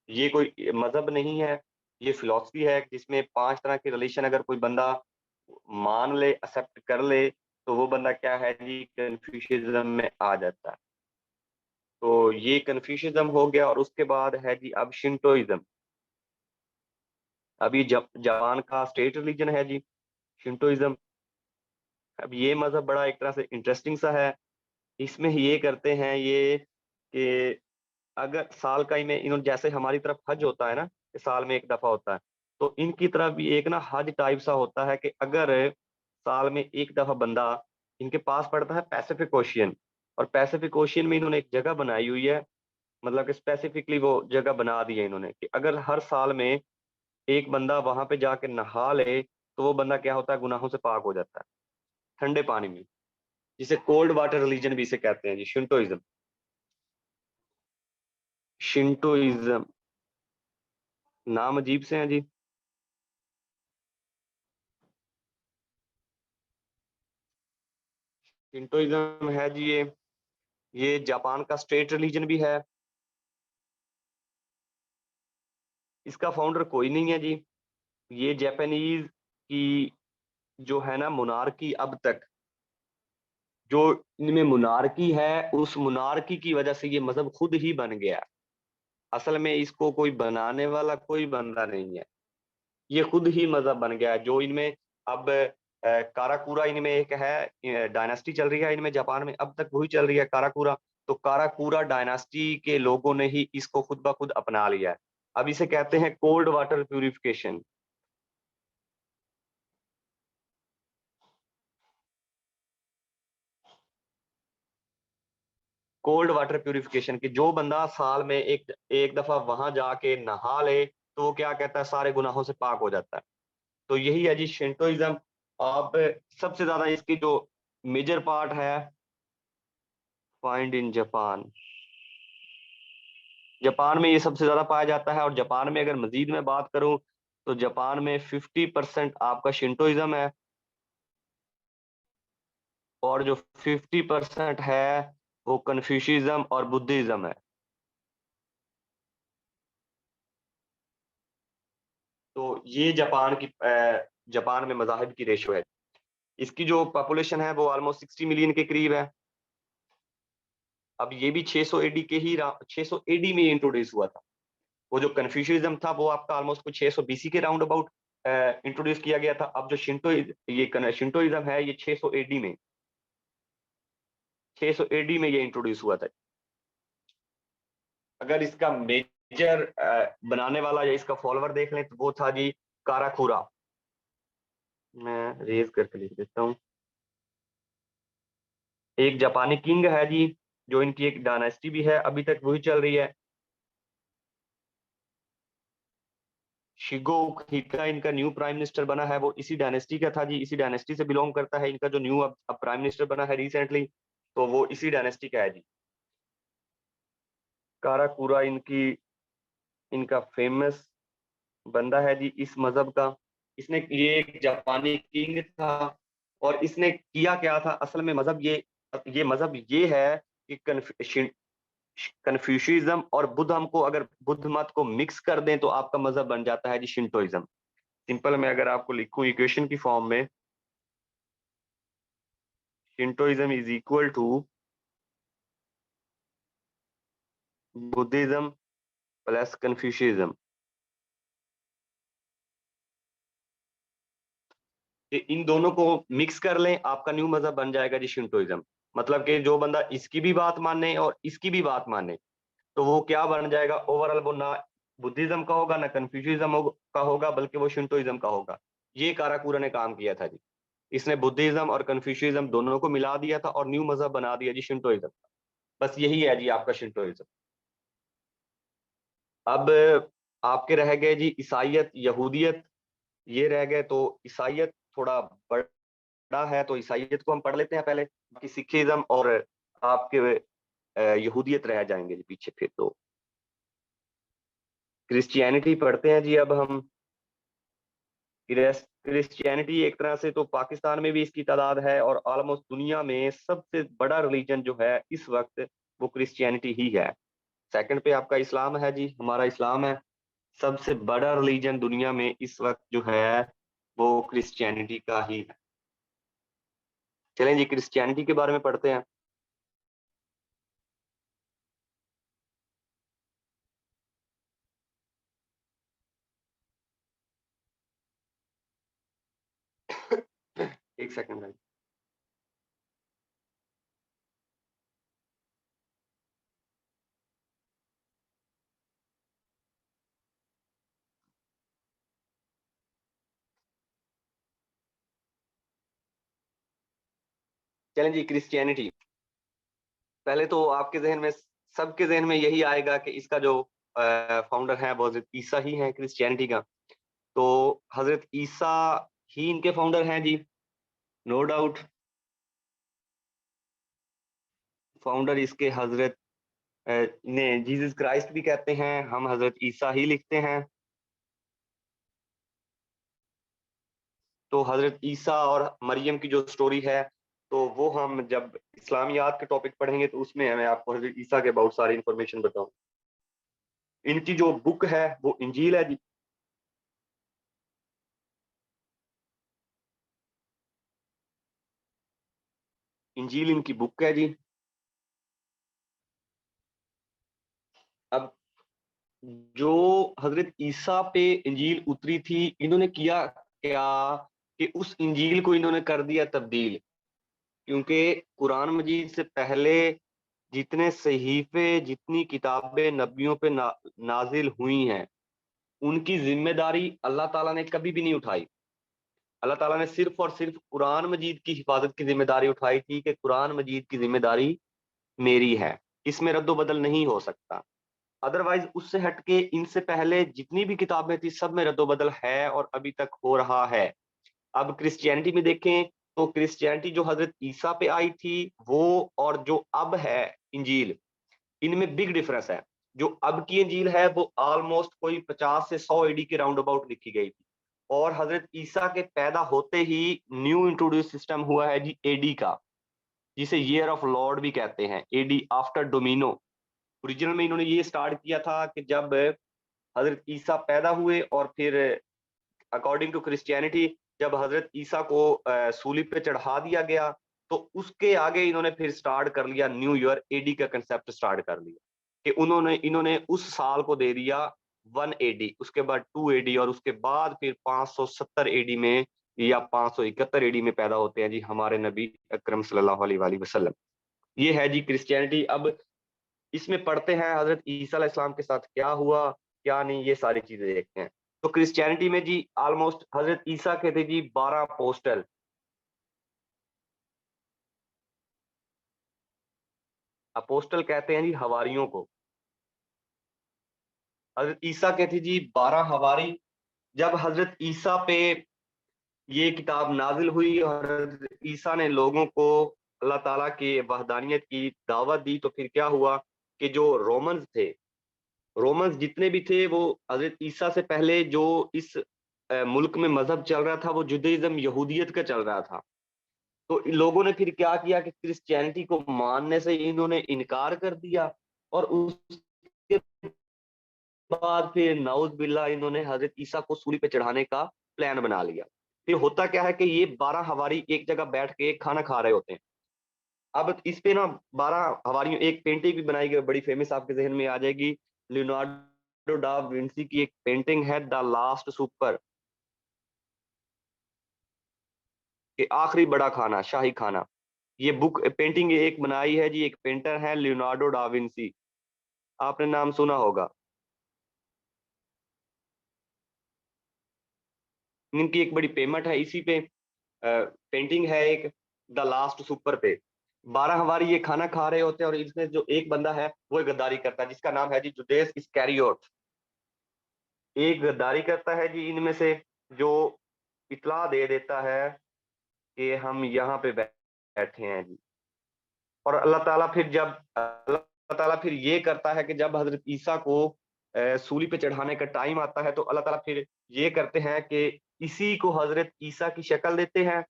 ये कोई मज़हब नहीं है, ये फिलॉसफी है जिसमें 5 तरह के रिलेशन अगर कोई बंदा मान ले, एक्सेप्ट कर ले, तो वो बंदा क्या है जी कन्फ्यूशियनिज़्म में आ जाता है। तो ये कन्फ्यूशियनिज़्म हो गया और उसके बाद है जी अब शिंटोइज़्म। अब ये जापान का स्टेट रिलीजन है जी, शिंटोइज़्म। अब ये मज़हब बड़ा एक तरह से इंटरेस्टिंग सा है। इसमें ये करते हैं ये कि अगर साल का इन्हें इन्होंने जैसे हमारी तरफ हज होता है ना, कि साल में 1 दफ़ा होता है, तो इनकी तरफ भी एक ना हज टाइप सा होता है कि अगर साल में 1 दफ़ा बंदा इनके पास पड़ता है पैसिफिक ओशियन, और पैसिफिक ओशियन में इन्होंने एक जगह बनाई हुई है, मतलब कि स्पेसिफिकली वो जगह बना दी है इन्होंने कि अगर हर साल में एक बंदा वहाँ पे जाके नहा ले, तो वो बंदा क्या होता है गुनाहों से पाक हो जाता है, ठंडे पानी में। जिसे कोल्ड वाटर रिलीजन भी इसे कहते हैं जी, शिंटोइज़्म। शिंटोइज़्म, नाम अजीब से हैं जी। शिंटोइज़्म है जी ये जापान का स्टेट रिलीजन भी है। इसका फाउंडर कोई नहीं है जी। ये जापानीज़ की जो है ना मोनार्की अब तक, जो इनमें मोनार्की है, उस मोनार्की की वजह से ये मज़हब खुद ही बन गया। असल में इसको कोई बनाने वाला कोई बंदा नहीं है। ये खुद ही मज़हब बन गया है, जो इनमें अब काराकुरा इनमें एक है डायनास्टी चल रही है इनमें जापान में, अब तक वही चल रही है काराकुरा। तो काराकुरा डायनास्टी के लोगों ने ही इसको खुद ब खुद अपना लिया है। अब इसे कहते हैं cold water purification. Cold water purification कि जो बंदा साल में एक एक दफ़ा वहाँ जाके नहा ले, तो वो क्या कहता है सारे गुनाहों से पाक हो जाता है। तो यही है जी शिंटोइज़्म। अब सबसे ज़्यादा इसकी जो मेजर पार्ट है, फाइंड इन जापान। जापान में ये सबसे ज़्यादा पाया जाता है और जापान में अगर मज़ीद मैं बात करूँ, तो जापान में 50% आपका शिंटोइज़्म है और जो 50% है, वो कन्फ्यूशियज़्म और बुद्धिज़्म है। तो ये जापान में मज़ाहिब की रेशो है। इसकी जो पॉपुलेशन है, वो ऑलमोस्ट 60 मिलियन के करीब है। अब ये भी 600 एडी के ही 600 एडी में इंट्रोड्यूस हुआ था। वो जो कन्फ्यूशियनिज़्म था वो आपका ऑलमोस्ट कुछ 600 बीसी के राउंड अबाउट इंट्रोड्यूस किया गया था। अब जो शिंटोइज़्म है ये 600 एडी में 600 एडी में ये इंट्रोड्यूस हुआ था। अगर इसका मेजर बनाने वाला या इसका फॉलोवर देख लें तो वो था जी काराकुरा। मैं रेज़ करके लिख देता हूँ। एक जापानी किंग है जी, जो इनकी एक डायनेस्टी भी है, अभी तक वही चल रही है। शिगो उखिका इनका न्यू प्राइम मिनिस्टर बना है, वो इसी डायनेस्टी का था जी, इसी डायनेस्टी से बिलोंग करता है। इनका जो न्यू अब प्राइम मिनिस्टर बना है रिसेंटली, तो वो इसी डायनेस्टी का है जी। काराकुरा इनका फेमस बंदा है जी इस मजहब का। इसने ये एक जापानी किंग था और इसने किया क्या था असल में, मजहब ये है कि कन्फ्यूशियज्म और बुद्ध को, अगर बुद्ध मत को मिक्स कर दें तो आपका मजहब बन जाता है जी शिंटोइज्म। सिंपल में अगर आपको लिखूं इक्वेशन की फॉर्म में, Shintoism is equal to Buddhism plus Confucianism, कि इन दोनों को मिक्स कर लें, आपका न्यू मजहब बन जाएगा जी शिंटोइज्म। मतलब कि जो बंदा इसकी भी बात माने और इसकी भी बात माने, तो वो क्या बन जाएगा, ओवरऑल वो ना बुद्धिज्म का होगा ना कन्फ्यूशियज्म का होगा, बल्कि वो शिंटोइज्म का होगा। ये काराकूरा ने काम किया था जी। इसने बुद्धिज्म और कन्फ्यूशियज्म दोनों को मिला दिया था और न्यू मजहब बना दिया जी शिंटोइज्म। बस यही है जी आपका शिंटोइज्म। अब आपके रह गए जी ईसाइयत, यहूदियत, ये रह गए। तो ईसाइयत थोड़ा बड़ा है, तो ईसाइयत को हम पढ़ लेते हैं पहले, कि सिखिज्म और आपके यहूदियत रह जाएंगे जी पीछे। फिर तो क्रिश्चियनिटी पढ़ते हैं जी अब हम। क्रिश्चियनिटी एक तरह से तो पाकिस्तान में भी इसकी तादाद है, और ऑलमोस्ट दुनिया में सबसे बड़ा रिलीजन जो है इस वक्त वो क्रिश्चियनिटी ही है। सेकंड पे आपका इस्लाम है जी, हमारा इस्लाम है। सबसे बड़ा रिलीजन दुनिया में इस वक्त जो है वो क्रिश्चियनिटी का ही है। चलें जी क्रिश्चियनिटी के बारे में पढ़ते हैं। एक सेकंड भाई। चलें जी क्रिश्चियनिटी, पहले तो आपके जहन में, सबके जहन में यही आएगा कि इसका जो फाउंडर है वो हजरत ईसा ही है क्रिश्चियनिटी का। तो हजरत ईसा ही इनके फाउंडर हैं जी, नो डाउट। फाउंडर इसके हजरत ने जीसस क्राइस्ट भी कहते हैं, हम हजरत ईसा ही लिखते हैं। तो हजरत ईसा और मरियम की जो स्टोरी है, तो वो हम जब इस्लामियात के टॉपिक पढ़ेंगे तो उसमें मैं आपको हजरत ईसा के बहुत सारी इंफॉर्मेशन बताऊं। इनकी जो बुक है वो इंजील है जी। इंजील इनकी बुक है जी। अब जो हजरत ईसा पे इंजील उतरी थी, इन्होंने किया क्या कि उस इंजील को इन्होंने कर दिया तब्दील। क्योंकि कुरान मजीद से पहले जितने सहीफे, जितनी किताबें नबियों पे नाजिल हुई हैं, उनकी जिम्मेदारी अल्लाह ताला ने कभी भी नहीं उठाई। अल्लाह ताला ने सिर्फ और सिर्फ कुरान मजीद की हिफाजत की जिम्मेदारी उठाई थी, कि कुरान मजीद की जिम्मेदारी मेरी है, इसमें रद्दोबदल नहीं हो सकता। अदरवाइज उससे हटके इनसे पहले जितनी भी किताबें थी सब में रद्दोबदल है और अभी तक हो रहा है। अब क्रिश्चियनिटी में देखें, तो क्रिश्चियनिटी जो हजरत ईसा पे आई थी वो, और जो अब है इंजील, इनमें बिग डिफरेंस है। जो अब की इंजील है वो ऑलमोस्ट कोई 50 से 100 एडी के राउंड अबाउट लिखी गई थी। और हजरत ईसा के पैदा होते ही न्यू इंट्रोड्यूस सिस्टम हुआ है जी एडी का, जिसे ईयर ऑफ लॉर्ड भी कहते हैं, एडी आफ्टर डोमिनो। ओरिजिनल में इन्होंने ये स्टार्ट किया था कि जब हजरत ईसा पैदा हुए, और फिर अकॉर्डिंग टू क्रिश्चियनिटी जब हजरत ईसा को सूलीब पे चढ़ा दिया गया, तो उसके आगे इन्होंने फिर स्टार्ट कर लिया न्यू ईयर, एडी का कंसेप्ट स्टार्ट कर लिया, कि इन्होंने उस साल को दे दिया 1 एडी, उसके बाद 2 एडी, और उसके बाद फिर 570 एडी में या 571 एडी में पैदा होते हैं जी हमारे नबी अकरम सल्लल्लाहु अलैहि वसल्लम। ये है जी क्रिश्चियनिटी। अब इसमें पढ़ते हैं हजरत ईसा अलैहिस्सलाम के साथ क्या हुआ, क्या नहीं, ये सारी चीजें देखते हैं। तो क्रिश्चियनिटी में जी ऑलमोस्ट हजरत ईसा के थे जी 12 अपोस्टल। अपोस्टल कहते हैं जी हवारियों को। हजरत ईसा के थे जी 12 हवारी। जब हजरत ईसा पे ये किताब नाजिल हुई और हजरत ईसा ने लोगों को अल्लाह ताला की वहदानियत की दावत दी, तो फिर क्या हुआ कि जो रोमन्स थे, रोमन्स जितने भी थे, वो हजरत ईसा से पहले जो इस मुल्क में मजहब चल रहा था वो जुदाइज्म, यहूदियत का चल रहा था। तो लोगों ने फिर क्या किया कि क्रिश्चियनिटी को मानने से इन्होंने इनकार कर दिया, और उसके बाद फिर नाउज बिल्ला इन्होंने हजरत ईसा को सूली पे चढ़ाने का प्लान बना लिया। फिर होता क्या है कि ये 12 हवारी एक जगह बैठ के खाना खा रहे होते हैं। अब इस पे ना 12 हवारियों एक पेंटिंग भी बनाई गई, बड़ी फेमस, आपके जहन में आ जाएगी। लियोनार्डो डा विंसी की एक पेंटिंग है, द लास्ट सुपर, कि आखिरी बड़ा खाना, शाही खाना। ये बुक पेंटिंग एक बनाई है जी, एक पेंटर है लियोनार्डो डा विंसी, आपने नाम सुना होगा। इनकी एक बड़ी पेमेंट है इसी पे, पेंटिंग है एक, द लास्ट सुपर पे। 12 हमारी ये खाना खा रहे होते हैं, और इसमें जो एक बंदा है वो गद्दारी करता है, जिसका नाम है जी जुदेस इस्कैरियोट। एक गद्दारी करता है जी इनमें से, जो इतला दे देता है कि हम यहाँ पे बैठे हैं जी। और अल्लाह ताला फिर ये करता है कि जब हजरत ईसा को सूली पे चढ़ाने का टाइम आता है, तो अल्लाह ताला फिर ये करते हैं कि इसी को हजरत ईसा की शक्ल देते हैं,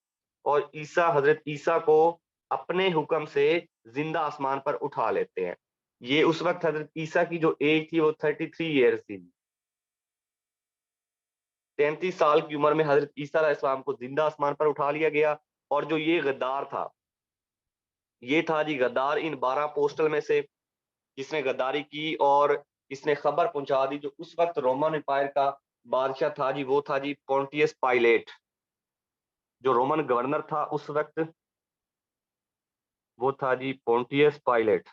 और हजरत ईसा को अपने हुक्म से जिंदा आसमान पर उठा लेते हैं। ये उस वक्त हजरत ईसा की जो एज थी वो 33 ईयर्स थी। 33 साल की उम्र में हजरत ईसा अलैहि सलाम को जिंदा आसमान पर उठा लिया गया। और जो ये गद्दार था, ये था जी गद्दार इन 12 पोस्टल में से, जिसने गद्दारी की और इसने खबर पहुंचा दी। जो उस वक्त रोमन एम्पायर का बादशाह था जी, वो था जी पोंटियस पाइलेट। जो रोमन गवर्नर था उस वक्त, वो था जी पोंटियस पाइलेट।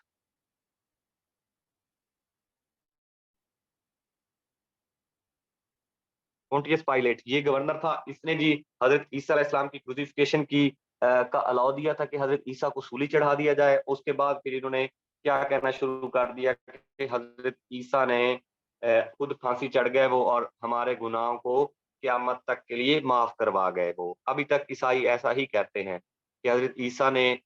पोंटियस पाइलेट ये गवर्नर था। इसने जी हजरत ईसा अलैहि सलाम की क्रूसिफिकेशन की का अलाउ दिया था कि हजरत ईसा को सूली चढ़ा दिया जाए। उसके बाद फिर इन्होंने क्या कहना शुरू कर दिया कि हजरत ईसा ने खुद फांसी चढ़ गए वो, और हमारे गुनाहों को क्यामत तक के लिए माफ करवा गए वो। अभी तक ईसाई ऐसा ही कहते हैं कि हजरत ईसा ने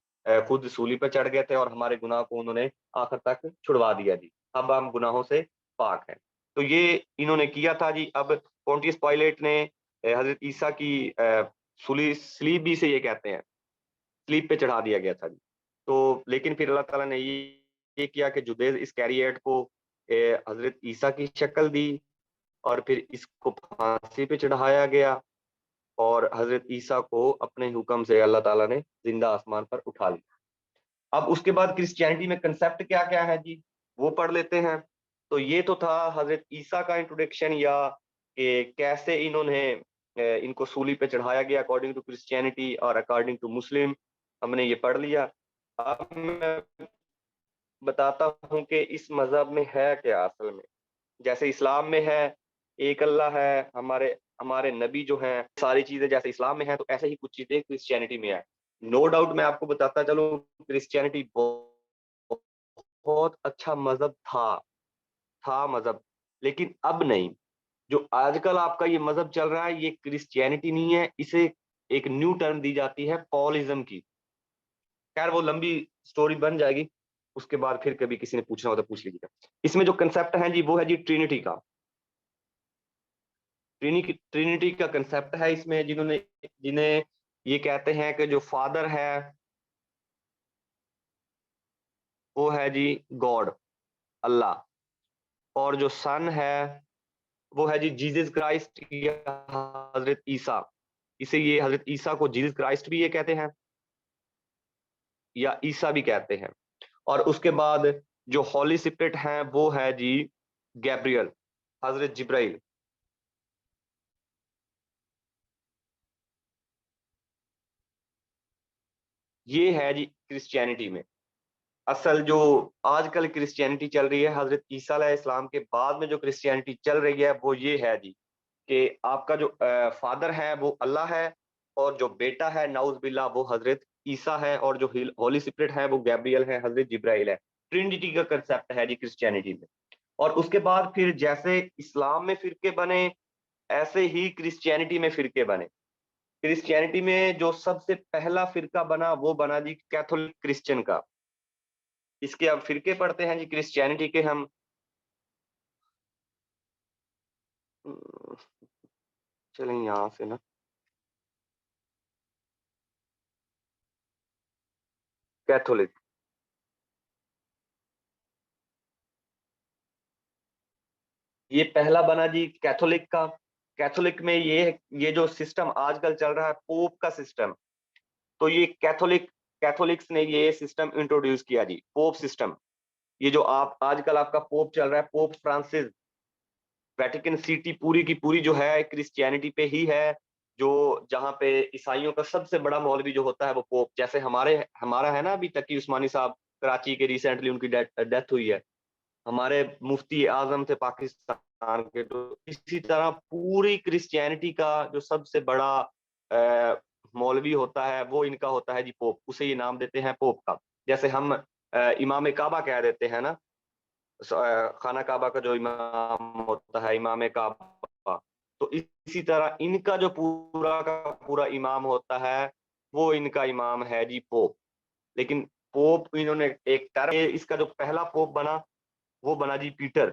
खुद सूली पर चढ़ गए थे, और हमारे गुनाह को उन्होंने आखिर तक छुड़वा दिया जी। अब हम गुनाहों से पाक हैं। तो ये इन्होंने किया था जी। अब पोंटियस पायलट ने हजरत ईसा की सूली, स्लीब भी से ये कहते हैं, स्लीब पे चढ़ा दिया गया था जी। तो लेकिन फिर अल्लाह ताला ने ये किया कि जुदैज इस्कैरियोट को हजरत ईसा की शक्ल दी, और फिर इसको फांसी पे चढ़ाया गया, और हजरत ईसा को अपने हुक्म से अल्लाह ताला ने जिंदा आसमान पर उठा लिया। अब उसके बाद क्रिश्चियनिटी में कंसेप्ट क्या क्या है जी, वो पढ़ लेते हैं। तो ये तो था हजरत ईसा का इंट्रोडक्शन, या कि कैसे इन्होंने इनको सूली पे चढ़ाया गया अकॉर्डिंग टू क्रिश्चियनिटी और अकॉर्डिंग टू मुस्लिम, हमने ये पढ़ लिया। अब मैं बताता हूँ कि इस मजहब में है क्या असल में। जैसे इस्लाम में है, एक अल्लाह है, हमारे हमारे नबी जो हैं, सारी चीजें जैसे इस्लाम में है, तो ऐसे ही कुछ चीजें क्रिश्चियनिटी में है। नो डाउट मैं आपको बताता चलूं, क्रिश्चियनिटी बहुत अच्छा मजहब था मजहब, लेकिन अब नहीं। जो आजकल आपका ये मजहब चल रहा है, ये क्रिश्चियनिटी नहीं है, इसे एक न्यू टर्म दी जाती है पॉलिज्म की। खैर वो लंबी स्टोरी बन जाएगी, उसके बाद फिर कभी किसी ने पूछना हो तो पूछ लीजिएगा। इसमें जो कंसेप्ट है जी, वो है जी ट्रिनिटी का। ट्रिनिटी का कंसेप्ट है इसमें, जिन्होंने जिन्हें ये कहते हैं कि जो फादर है वो है जी गॉड, अल्लाह। और जो सन है वो है जी जीसस क्राइस्ट या हजरत ईसा। इसे ये हजरत ईसा को जीसस क्राइस्ट भी ये कहते हैं, या ईसा भी कहते हैं। और उसके बाद जो हॉली स्पिरिट है वो है जी गैब्रियल, हजरत जिब्राइल। ये है जी क्रिश्चियनिटी में। असल जो आजकल क्रिश्चियनिटी चल रही है, हजरत ईसा अलैहि सलाम के बाद में जो क्रिश्चियनिटी चल रही है, वो ये है जी कि आपका जो फादर है वो अल्लाह है, और जो बेटा है नाउज बिल्ला वो हजरत ईसा है, और जो होली स्पिरिट है वो गैब्रियल है, हजरत जिब्राइल है। ट्रिनिटी का कंसेप्ट है जी क्रिश्चियनिटी में। और उसके बाद फिर जैसे इस्लाम में फिरके बने, ऐसे ही क्रिश्चियनिटी में फिरके बने। क्रिश्चियनिटी में जो सबसे पहला फिरका बना वो बना जी कैथोलिक क्रिश्चियन का। इसके अब फिरके पढ़ते हैं जी क्रिश्चियनिटी के हम। चलें यहाँ से ना, कैथोलिक। ये पहला बना जी कैथोलिक का। कैथोलिक में ये जो सिस्टम आजकल चल रहा है पोप का सिस्टम, तो ये कैथोलिक्स ने ये सिस्टम इंट्रोड्यूस किया जी, पोप सिस्टम। ये जो आप आजकल आपका पोप चल रहा है, पोप फ्रांसिस, वेटिकन सिटी पूरी की पूरी जो है क्रिश्चियनिटी पे ही है। जो जहाँ पे ईसाइयों का सबसे बड़ा मौलवी जो होता है वो पोप, जैसे हमारा है ना अभी तकी उस्मानी साहब, कराची के रिसेंटली उनकी डेथ हुई है। हमारे मुफ्ती आजम थे पाकिस्तान के। तो इसी तरह पूरी क्रिश्चियनिटी का जो सबसे बड़ा मौलवी होता है वो इनका होता है जी पोप, उसे ये नाम देते हैं पोप का। जैसे हम इमाम काबा कह देते हैं ना, खाना काबा का जो इमाम होता है इमाम काबा, तो इसी तरह इनका जो पूरा का पूरा इमाम होता है वो इनका इमाम है जी पोप। लेकिन पोप इन्होंने एक टर्म, इसका जो पहला पोप बना वो बना जी पीटर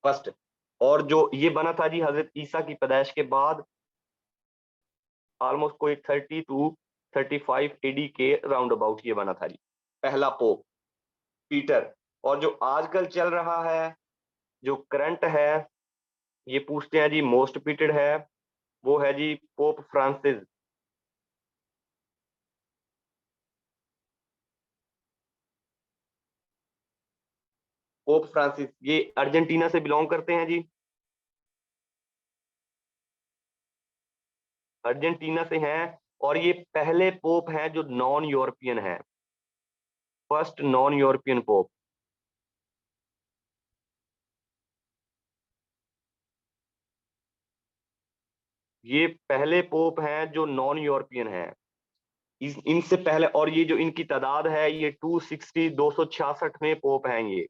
फर्स्ट। और जो ये बना था जी हजरत ईसा की पैदाइश के बाद, ऑलमोस्ट कोई 30 to 35 AD के राउंड अबाउट ये बना था जी पहला पोप पीटर। और जो आजकल चल रहा है, जो करंट है, ये पूछते हैं जी मोस्ट पीटेड है, वो है जी पोप फ्रांसिस। पोप फ्रांसिस ये अर्जेंटीना से बिलोंग करते हैं जी, अर्जेंटीना से हैं। और ये पहले पोप हैं जो नॉन यूरोपियन है, फर्स्ट नॉन यूरोपियन पोप। ये पहले पोप हैं जो नॉन यूरोपियन है। इनसे पहले, और ये जो इनकी तादाद है ये 266 में पोप हैं ये।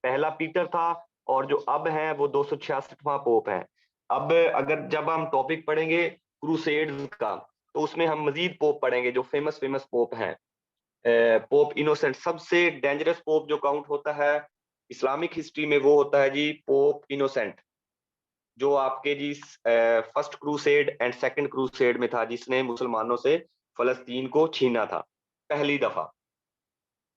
पहला पीटर था, और जो अब है वो 266वां पोप है। अब अगर जब हम टॉपिक पढ़ेंगे क्रूसेड्स का, तो उसमें हम मजीद पोप पढ़ेंगे जो फेमस फेमस पोप हैं। पोप इनोसेंट सबसे डेंजरस पोप जो काउंट होता है इस्लामिक हिस्ट्री में, वो होता है जी पोप इनोसेंट, जो आपके जी first crusade and second crusade में था, जिसने मुसलमानों से फलस्तीन को छीना था पहली दफा।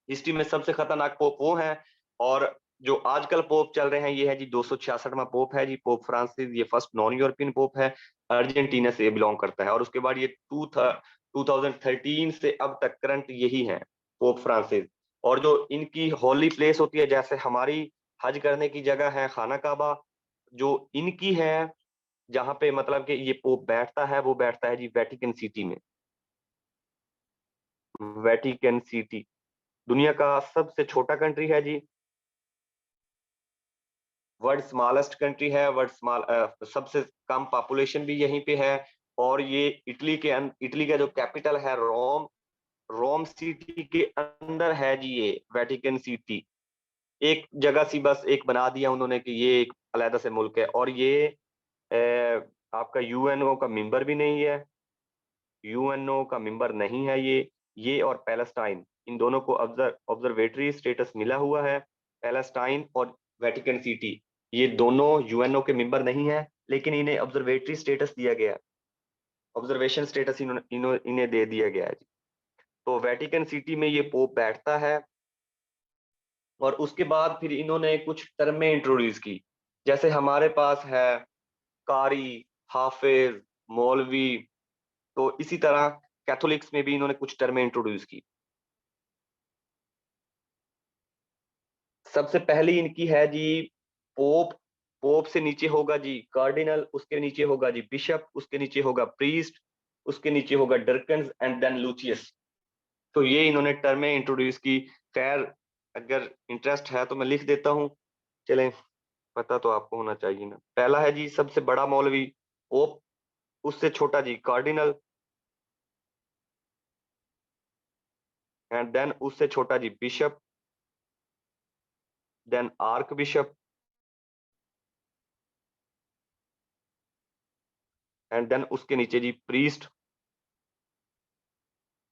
हिस्ट्री में सबसे खतरनाक पोप वो है। और जो आजकल पोप चल रहे हैं ये है जी 266वां पोप है जी पोप फ्रांसिस। ये फर्स्ट नॉन यूरोपियन पोप है, अर्जेंटीना से बिलोंग करता है। और उसके बाद ये 2013 से अब तक करंट यही है पोप फ्रांसिस। और जो इनकी होली प्लेस होती है, जैसे हमारी हज करने की जगह है खाना काबा, जो इनकी है, जहाँ पे मतलब कि ये पोप बैठता है वो बैठता है जी वेटिकन सिटी में। वेटिकन सिटी दुनिया का सबसे छोटा कंट्री है जी, वर्ल्ड स्मॉलेस्ट कंट्री है, सबसे कम पॉपुलेशन भी यहीं पे है। और ये इटली का जो कैपिटल है रोम, रोम सिटी के अंदर है जी ये वेटिकन सिटी। एक जगह सी बस एक बना दिया उन्होंने कि ये एक अलग से मुल्क है। और ये आपका यूएनओ का मेंबर भी नहीं है, यूएनओ का मेंबर नहीं है ये और पैलेस्टाइन, इन दोनों को ऑब्जर्वेटरी स्टेटस मिला हुआ है। पैलेस्टाइन और वेटिकन सिटी ये दोनों यूएनओ के मेंबर नहीं है, लेकिन इन्हें ऑब्जर्वेटरी स्टेटस दिया गया है, ऑब्जर्वेशन स्टेटस इन्हें दे दिया गया है जी। तो वेटिकन सिटी में ये पोप बैठता है। और उसके बाद फिर इन्होंने कुछ टर्में इंट्रोड्यूस की, जैसे हमारे पास है कारी, हाफिज, मौलवी। तो इसी तरह कैथोलिक्स में भी इन्होंने कुछ टर्में इंट्रोड्यूस की। सबसे पहली इनकी है जी पोप। पोप से नीचे होगा जी कार्डिनल, उसके नीचे होगा जी बिशप, उसके नीचे होगा प्रीस्ट, उसके नीचे होगा डरकन एंड देन लूचियस। तो ये इन्होंने टर्में इंट्रोड्यूस की। खैर, अगर इंटरेस्ट है तो मैं लिख देता हूँ, चलें, पता तो आपको होना चाहिए ना। पहला है जी सबसे बड़ा मौलवी पोप, उससे छोटा जी कार्डिनल, एंड देन उससे छोटा जी bishop, then archbishop, and then उसके नीचे जी प्रीस्ट।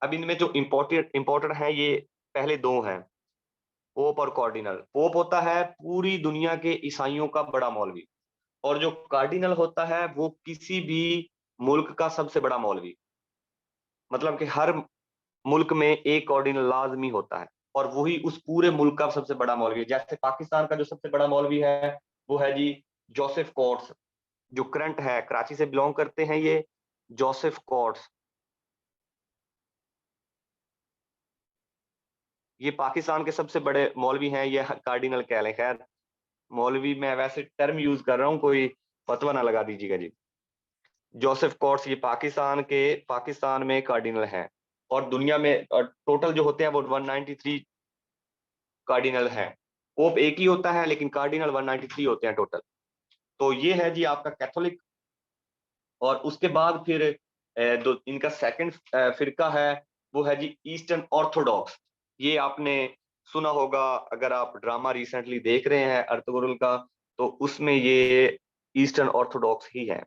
अब इनमें जो इम्पोर्टेंट इम्पोर्टेंट है ये पहले दो हैं, पोप और कार्डिनल। पोप होता है पूरी दुनिया के ईसाइयों का बड़ा मौलवी, और जो कार्डिनल होता है वो किसी भी मुल्क का सबसे बड़ा मौलवी। मतलब कि हर मुल्क में एक कार्डिनल लाजमी होता है और वही उस पूरे मुल्क का सबसे बड़ा मौलवी है। जैसे पाकिस्तान का जो सबसे बड़ा मौलवी है वो है जी जोसेफ कोट्स, जो करंट है, कराची से बिलोंग करते हैं ये, जोसेफ कोट्स। ये पाकिस्तान के सबसे बड़े मौलवी हैं, ये कार्डिनल कह लें। खैर, मौलवी मैं वैसे टर्म यूज कर रहा हूँ, कोई फतवा ना लगा दीजिएगा जी। जोसेफ कोट्स ये पाकिस्तान में कार्डिनल हैं और दुनिया में टोटल जो होते हैं वो 193 कार्डिनल हैं। पोप एक ही होता है लेकिन कार्डिनल 193 होते हैं टोटल। तो ये है जी आपका कैथोलिक। और उसके बाद फिर इनका सेकंड फिरका है, वो है जी ईस्टर्न ऑर्थोडॉक्स। ये आपने सुना होगा अगर आप ड्रामा रिसेंटली देख रहे हैं अर्तुगरुल का, तो उसमें ये ईस्टर्न ऑर्थोडॉक्स ही है।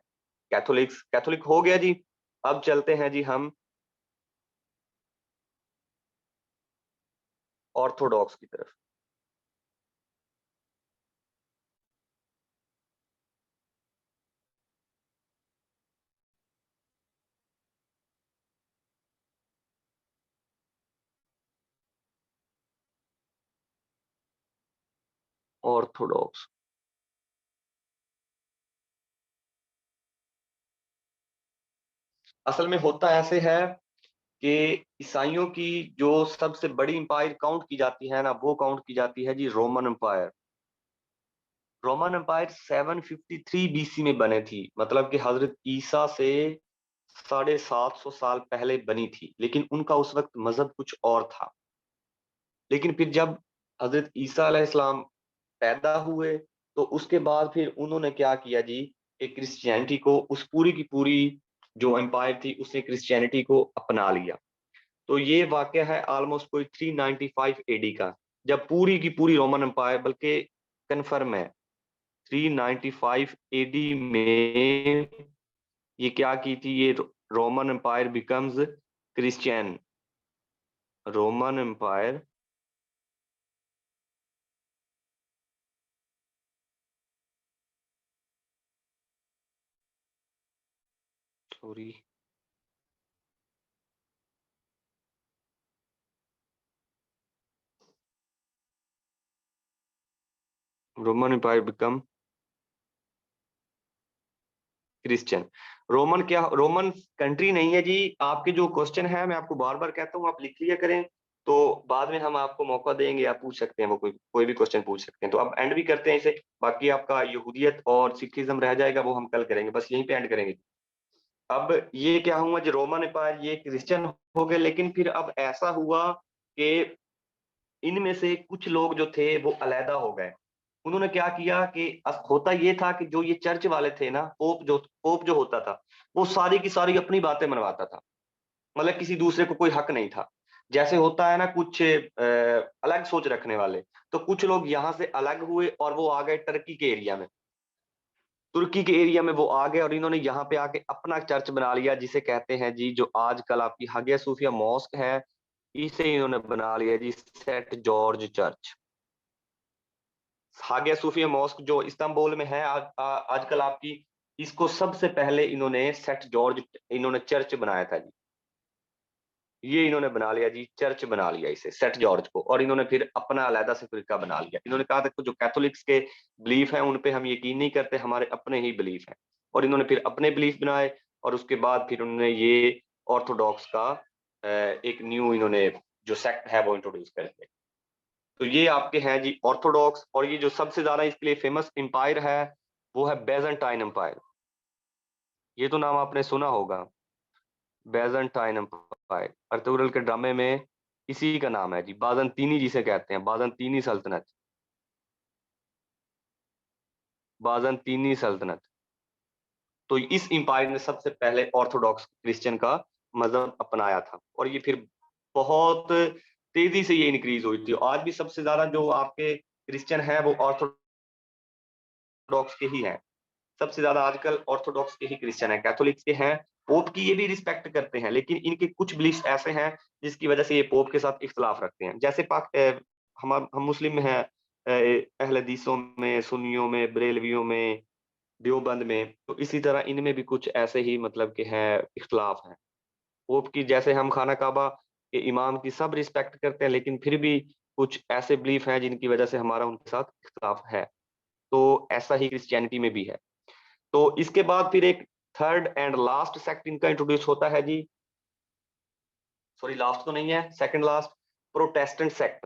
कैथोलिक हो गया जी। अब चलते हैं जी हम ऑर्थोडॉक्स की तरफ। ऑर्थोडॉक्स असल में होता ऐसे है कि ईसाइयों की जो सबसे बड़ी इंपायर काउंट की जाती है ना, वो काउंट की जाती है जी Roman Empire. Roman Empire 753 BC में बने थी, मतलब कि हजरत ईसा से 750 साल पहले बनी थी, लेकिन उनका उस वक्त मजहब कुछ और था। लेकिन फिर जब हजरत ईसा अलैहिस्सलाम पैदा हुए, तो उसके बाद फिर उन्होंने क्या किया जी, कि क्रिश्चियनिटी को, उस पूरी की पूरी जो एम्पायर थी उसने क्रिश्चियनिटी को अपना लिया। तो ये वाक़या है ऑलमोस्ट कोई 395 एडी का, जब पूरी की पूरी रोमन एम्पायर, बल्कि कन्फर्म है 395 एडी में ये क्या की थी, ये Roman empire becomes Christian. Roman empire sorry Roman empire become Christian. Roman country नहीं है जी। आपके जो क्वेश्चन है, मैं आपको बार बार कहता हूँ आप लिख लिया करें, तो बाद में हम आपको मौका देंगे, आप पूछ सकते हैं, वो कोई कोई भी क्वेश्चन पूछ सकते हैं। तो अब एंड भी करते हैं इसे। बाकी आपका यहूदियत और सिखिज्म रह जाएगा, वो हम कल करेंगे, बस यहीं पे एंड करेंगे। अब ये क्या हुआ, जो रोमन एम्पायर ये क्रिश्चियन हो गए, लेकिन फिर अब ऐसा हुआ कि इनमें से कुछ लोग जो थे वो अलहदा हो गए। उन्होंने क्या किया कि होता ये था कि जो ये चर्च वाले थे ना, पोप जो होता था, वो सारी की सारी अपनी बातें मनवाता था। मतलब किसी दूसरे को कोई हक नहीं था। जैसे होता है ना कुछ अलग सोच रखने वाले, तो कुछ लोग यहाँ से अलग हुए और वो आ गए टर्की के एरिया में। तुर्की के एरिया में वो आ गए और इन्होंने यहाँ पे आके अपना चर्च बना लिया, जिसे कहते हैं जी, जो आजकल आपकी हागिया सूफिया मॉस्क है, इसे इन्होंने बना लिया जी सेंट जॉर्ज चर्च। हागिया सूफिया मॉस्क जो इस्तांबुल में है आजकल आपकी, इसको सबसे पहले इन्होंने सेंट जॉर्ज इन्होंने चर्च बनाया था जी। ये इन्होंने बना लिया जी, चर्च बना लिया इसे सेंट जॉर्ज को, और इन्होंने फिर अपना अलहदा से फिरका बना लिया। इन्होंने कहा था कि जो कैथोलिक्स के बिलीफ हैं उन पे हम यकीन नहीं करते, हमारे अपने ही बिलीफ हैं। और इन्होंने फिर अपने बिलीफ बनाए, और उसके बाद फिर उन्होंने ये ऑर्थोडॉक्स का एक न्यू इन्होंने जो सेक्ट है वो इंट्रोड्यूस कर दिया। तो ये आपके हैं जी ऑर्थोडॉक्स। और ये जो सबसे ज्यादा इसके लिए फेमस एम्पायर है वो है बेजेंटाइन एम्पायर। ये तो नाम आपने सुना होगा, बैजेंटाइन एम्पायर। अर्तुगरुल के ड्रामे में इसी का नाम है जी, बाज़ंतीनी जिसे कहते हैं, बाज़ंतीनी सल्तनत। बाज़ंतीनी सल्तनत। तो इस एम्पायर ने सबसे पहले ऑर्थोडॉक्स क्रिश्चियन का मजहब अपनाया था, और ये फिर बहुत तेजी से ये इंक्रीज हुई थी। आज भी सबसे ज्यादा जो आपके क्रिश्चियन है वो ऑर्थोडॉक्स के ही हैं। सबसे ज्यादा आजकल ऑर्थोडॉक्स के ही क्रिश्चियन है, कैथोलिक्स के हैं। पोप की ये भी रिस्पेक्ट करते हैं, लेकिन इनके कुछ बिलीफ ऐसे हैं जिसकी वजह से ये पोप के साथ इख्तलाफ रखते हैं। जैसे हम मुस्लिम में हैं, अहले हदीसों में, सुन्नियों में, बरेलवियों में, देवबंद में, तो इसी तरह इनमें भी कुछ ऐसे ही मतलब कि हैं इख्तलाफ हैं। पोप की जैसे हम खाना काबा कि इमाम की सब रिस्पेक्ट करते हैं, लेकिन फिर भी कुछ ऐसे बिलीफ हैं जिनकी वजह से हमारा उनके साथ इख्तिलाफ है। तो ऐसा ही क्रिश्चियनिटी में भी है। तो इसके बाद फिर एक थर्ड एंड लास्ट सेक्ट इनका इंट्रोड्यूस होता है जी, सॉरी लास्ट तो नहीं है, सेकंड लास्ट, प्रोटेस्टेंट सेक्ट।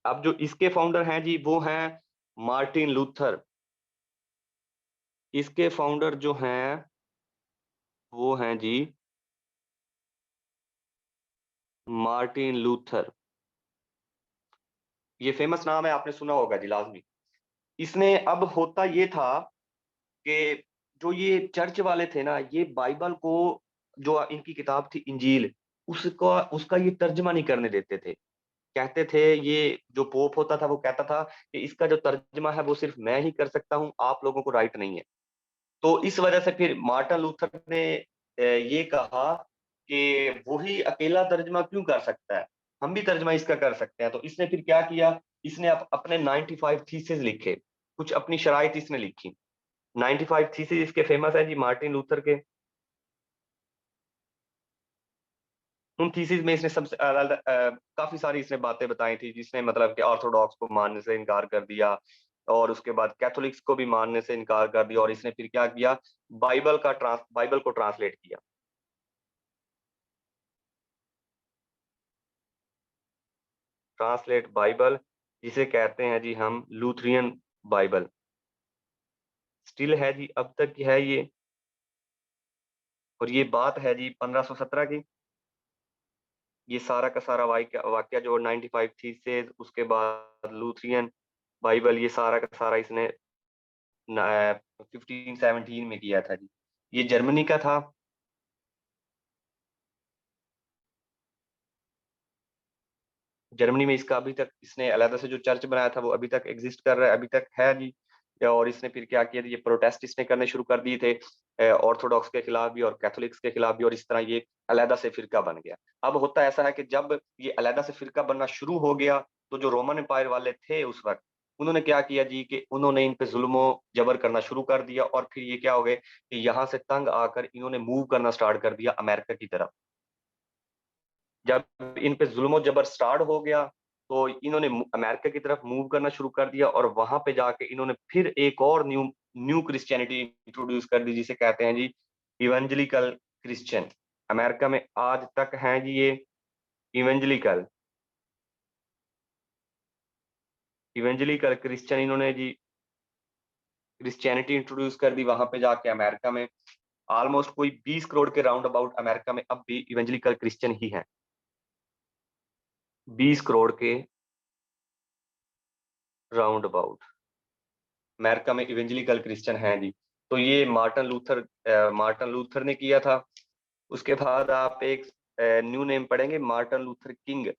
अब जो इसके फाउंडर हैं जी वो हैं मार्टिन लूथर। इसके फाउंडर जो हैं वो हैं जी मार्टिन लूथर। ये फेमस नाम है, आपने सुना होगा जी लाजमी। इसने, अब होता ये था कि जो ये चर्च वाले थे ना, ये बाइबल को, जो इनकी किताब थी इंजील, उसका उसका ये तर्जमा नहीं करने देते थे। कहते थे, ये जो पोप होता था वो कहता था कि इसका जो तर्जमा है वो सिर्फ मैं ही कर सकता हूँ, आप लोगों को राइट नहीं है। तो इस वजह से फिर मार्टिन लूथर ने ये कहा कि वही अकेला तर्जमा क्यों कर सकता है, हम भी तर्जमा इसका कर सकते हैं। तो इसने फिर क्या किया, इसने अपने 95 थीसिस लिखे, कुछ अपनी शराइत इसने लिखी। 95 थीसिस इसके फेमस है जी मार्टिन लूथर के। उन थीसिस में इसने सबसे काफी सारी इसने बातें बताई थी, जिसने मतलब कि ऑर्थोडॉक्स को मानने से इनकार कर दिया, और उसके बाद कैथोलिक्स को भी मानने से इनकार कर दिया, और इसने फिर क्या किया, बाइबल को ट्रांसलेट किया। ट्रांसलेट बाइबल, जिसे कहते हैं जी हम लूथरियन बाइबल, स्टिल है जी, अब तक है ये। और ये बात है जी 1517 की। ये सारा का सारा वाक्य वाक्य जो 95 थीसिस, उसके बाद लूथरियन बाइबल, ये सारा का सारा इसने 1517 में किया था जी। ये जर्मनी का था। जर्मनी में इसका अभी तक, इसने अलग से जो चर्च बनाया था वो अभी तक एग्जिस्ट कर रहा है, अभी तक है जी। और इसने फिर क्या किया, ये प्रोटेस्ट इसने करने शुरू कर दिए थे, ऑर्थोडॉक्स के खिलाफ भी और कैथोलिक्स के खिलाफ भी, और इस तरह ये अलहदा से फिरका बन गया। अब होता ऐसा है कि जब ये अलहदा से फिरका बनना शुरू हो गया, तो जो रोमन एम्पायर वाले थे उस वक्त, उन्होंने क्या किया जी कि उन्होंने इन पे जुल्म जबर करना शुरू कर दिया, और फिर ये क्या हो गए कि यहाँ से तंग आकर इन्होंने मूव करना स्टार्ट कर दिया अमेरिका की तरफ। जब इन पे जुल्म जबर स्टार्ट हो गया, तो इन्होंने अमेरिका की तरफ मूव करना शुरू कर दिया, और वहां पे जाके इन्होंने फिर एक और न्यू न्यू क्रिश्चियनिटी इंट्रोड्यूस कर दी, जिसे कहते हैं जी इवेंजलिकल क्रिश्चियन। अमेरिका में आज तक हैं जी ये इवेंजलिकल इवेंजलिकल क्रिश्चियन, इन्होंने जी क्रिश्चियनिटी इंट्रोड्यूस कर दी वहां पे जाके अमेरिका में। ऑलमोस्ट कोई 20 करोड़ के राउंड अबाउट अमेरिका में अब भी इवेंजलिकल क्रिश्चियन ही हैं। 20 करोड़ के राउंड अबाउट अमेरिका में इवेंजलिकल क्रिश्चियन हैं जी। तो ये मार्टिन लूथर ने किया था। उसके बाद आप एक न्यू नेम पढ़ेंगे, मार्टिन लूथर किंग।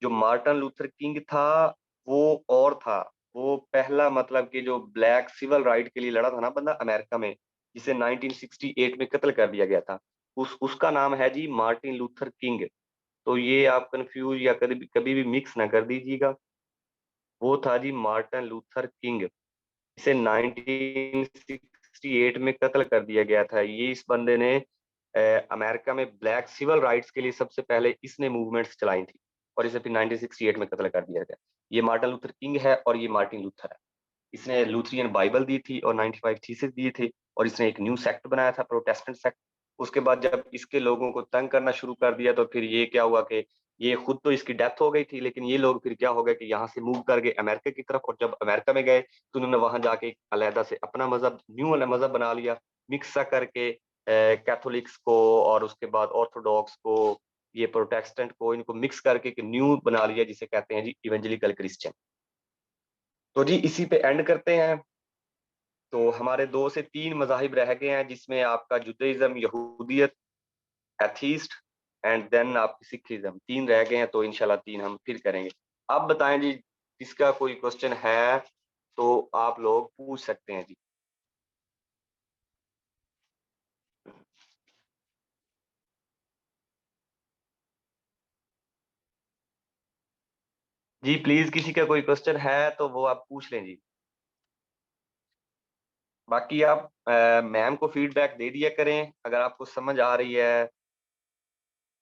जो मार्टिन लूथर किंग था, वो और था, वो पहला मतलब कि जो ब्लैक सिविल राइट के लिए लड़ा था ना बंदा अमेरिका में, जिसे 1968 में कत्ल कर दिया गया था, उसका नाम है जी मार्टिन लूथर किंग। तो ये आप कंफ्यूज या कभी कभी भी मिक्स ना कर दीजिएगा। वो था जी मार्टिन लूथर किंग। इसे 1968 में कत्ल कर दिया गया था। ये इस बंदे ने अमेरिका में ब्लैक सिविल राइट्स के लिए सबसे पहले इसने मूवमेंट्स चलाई थी, और इसे फिर 1968 में कत्ल कर दिया गया। ये मार्टिन लूथर किंग है और ये मार्टिन लूथर है। इसने लूथरियन बाइबल दी थी और 95 थीसिस दिए थे, और इसने एक न्यू सेक्ट बनाया था, प्रोटेस्टेंट सेक्ट। उसके बाद जब इसके लोगों को तंग करना शुरू कर दिया, तो फिर ये क्या हुआ कि ये खुद तो इसकी डेथ हो गई थी, लेकिन ये लोग फिर क्या हो गए कि यहाँ से मूव कर गए अमेरिका की तरफ, और जब अमेरिका में गए तो उन्होंने वहां जाके एक अलहदा से अपना मजहब, न्यू वाला मजहब बना लिया, मिक्स सा करके कैथोलिक्स को और उसके बाद ऑर्थोडॉक्स को, ये प्रोटेस्टेंट को, इनको मिक्स करके एक न्यू बना लिया, जिसे कहते हैं जी इवेंजलिकल क्रिश्चियन। तो जी इसी पे एंड करते हैं। तो हमारे 2 से 3 मज़ाहिब रह गए हैं, जिसमें आपका जुदाइज्म, यहूदियत, एथीस्ट, एंड देन आपकी सिखिज्म, 3 रह गए हैं। तो इंशाल्लाह 3 हम फिर करेंगे। अब बताएं जी, किसका कोई क्वेश्चन है तो आप लोग पूछ सकते हैं जी। जी प्लीज, किसी का कोई क्वेश्चन है तो वो आप पूछ लें जी। बाकी आप मैम को फीडबैक दे दिया करें, अगर आपको समझ आ रही है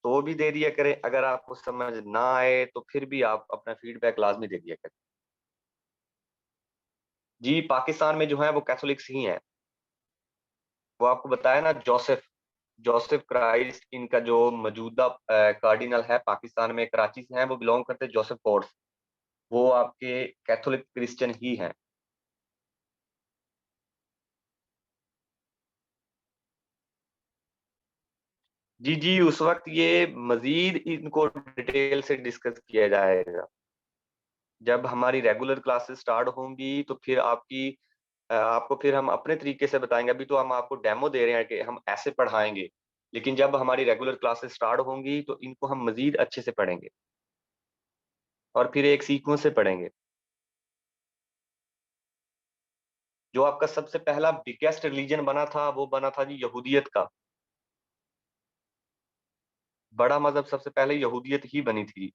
तो भी दे दिया करें, अगर आपको समझ ना आए तो फिर भी आप अपना फीडबैक लाज़मी दे दिया करें। जी, पाकिस्तान में जो है वो कैथोलिक्स ही हैं। वो आपको बताया ना, जोसेफ जोसेफ क्राइस्ट इनका जो मौजूदा कार्डिनल है पाकिस्तान में, कराची से हैं, वो बिलॉन्ग करते हैं जोसेफ कोर्स। वो आपके कैथोलिक क्रिश्चियन ही हैं। जी, जी, उस वक़्त ये मज़ीद इनको डिटेल से डिस्कस किया जाएगा। जब हमारी रेगुलर क्लासेस स्टार्ट होंगी तो फिर आपको फिर हम अपने तरीके से बताएँगे। अभी तो हम आपको डेमो दे रहे हैं कि हम ऐसे पढ़ाएँगे। लेकिन जब हमारी रेगुलर क्लासेस स्टार्ट होंगी तो इनको हम मज़ीद अच्छे से पढ़ेंगे और फिर एक सीक्वेंस से पढ़ेंगे। जो आपका सबसे पहला बिगेस्ट रिलीजन बना था, वो बना था जी यहूदियत का। बड़ा मज़हब सबसे पहले यहूदियत ही बनी थी।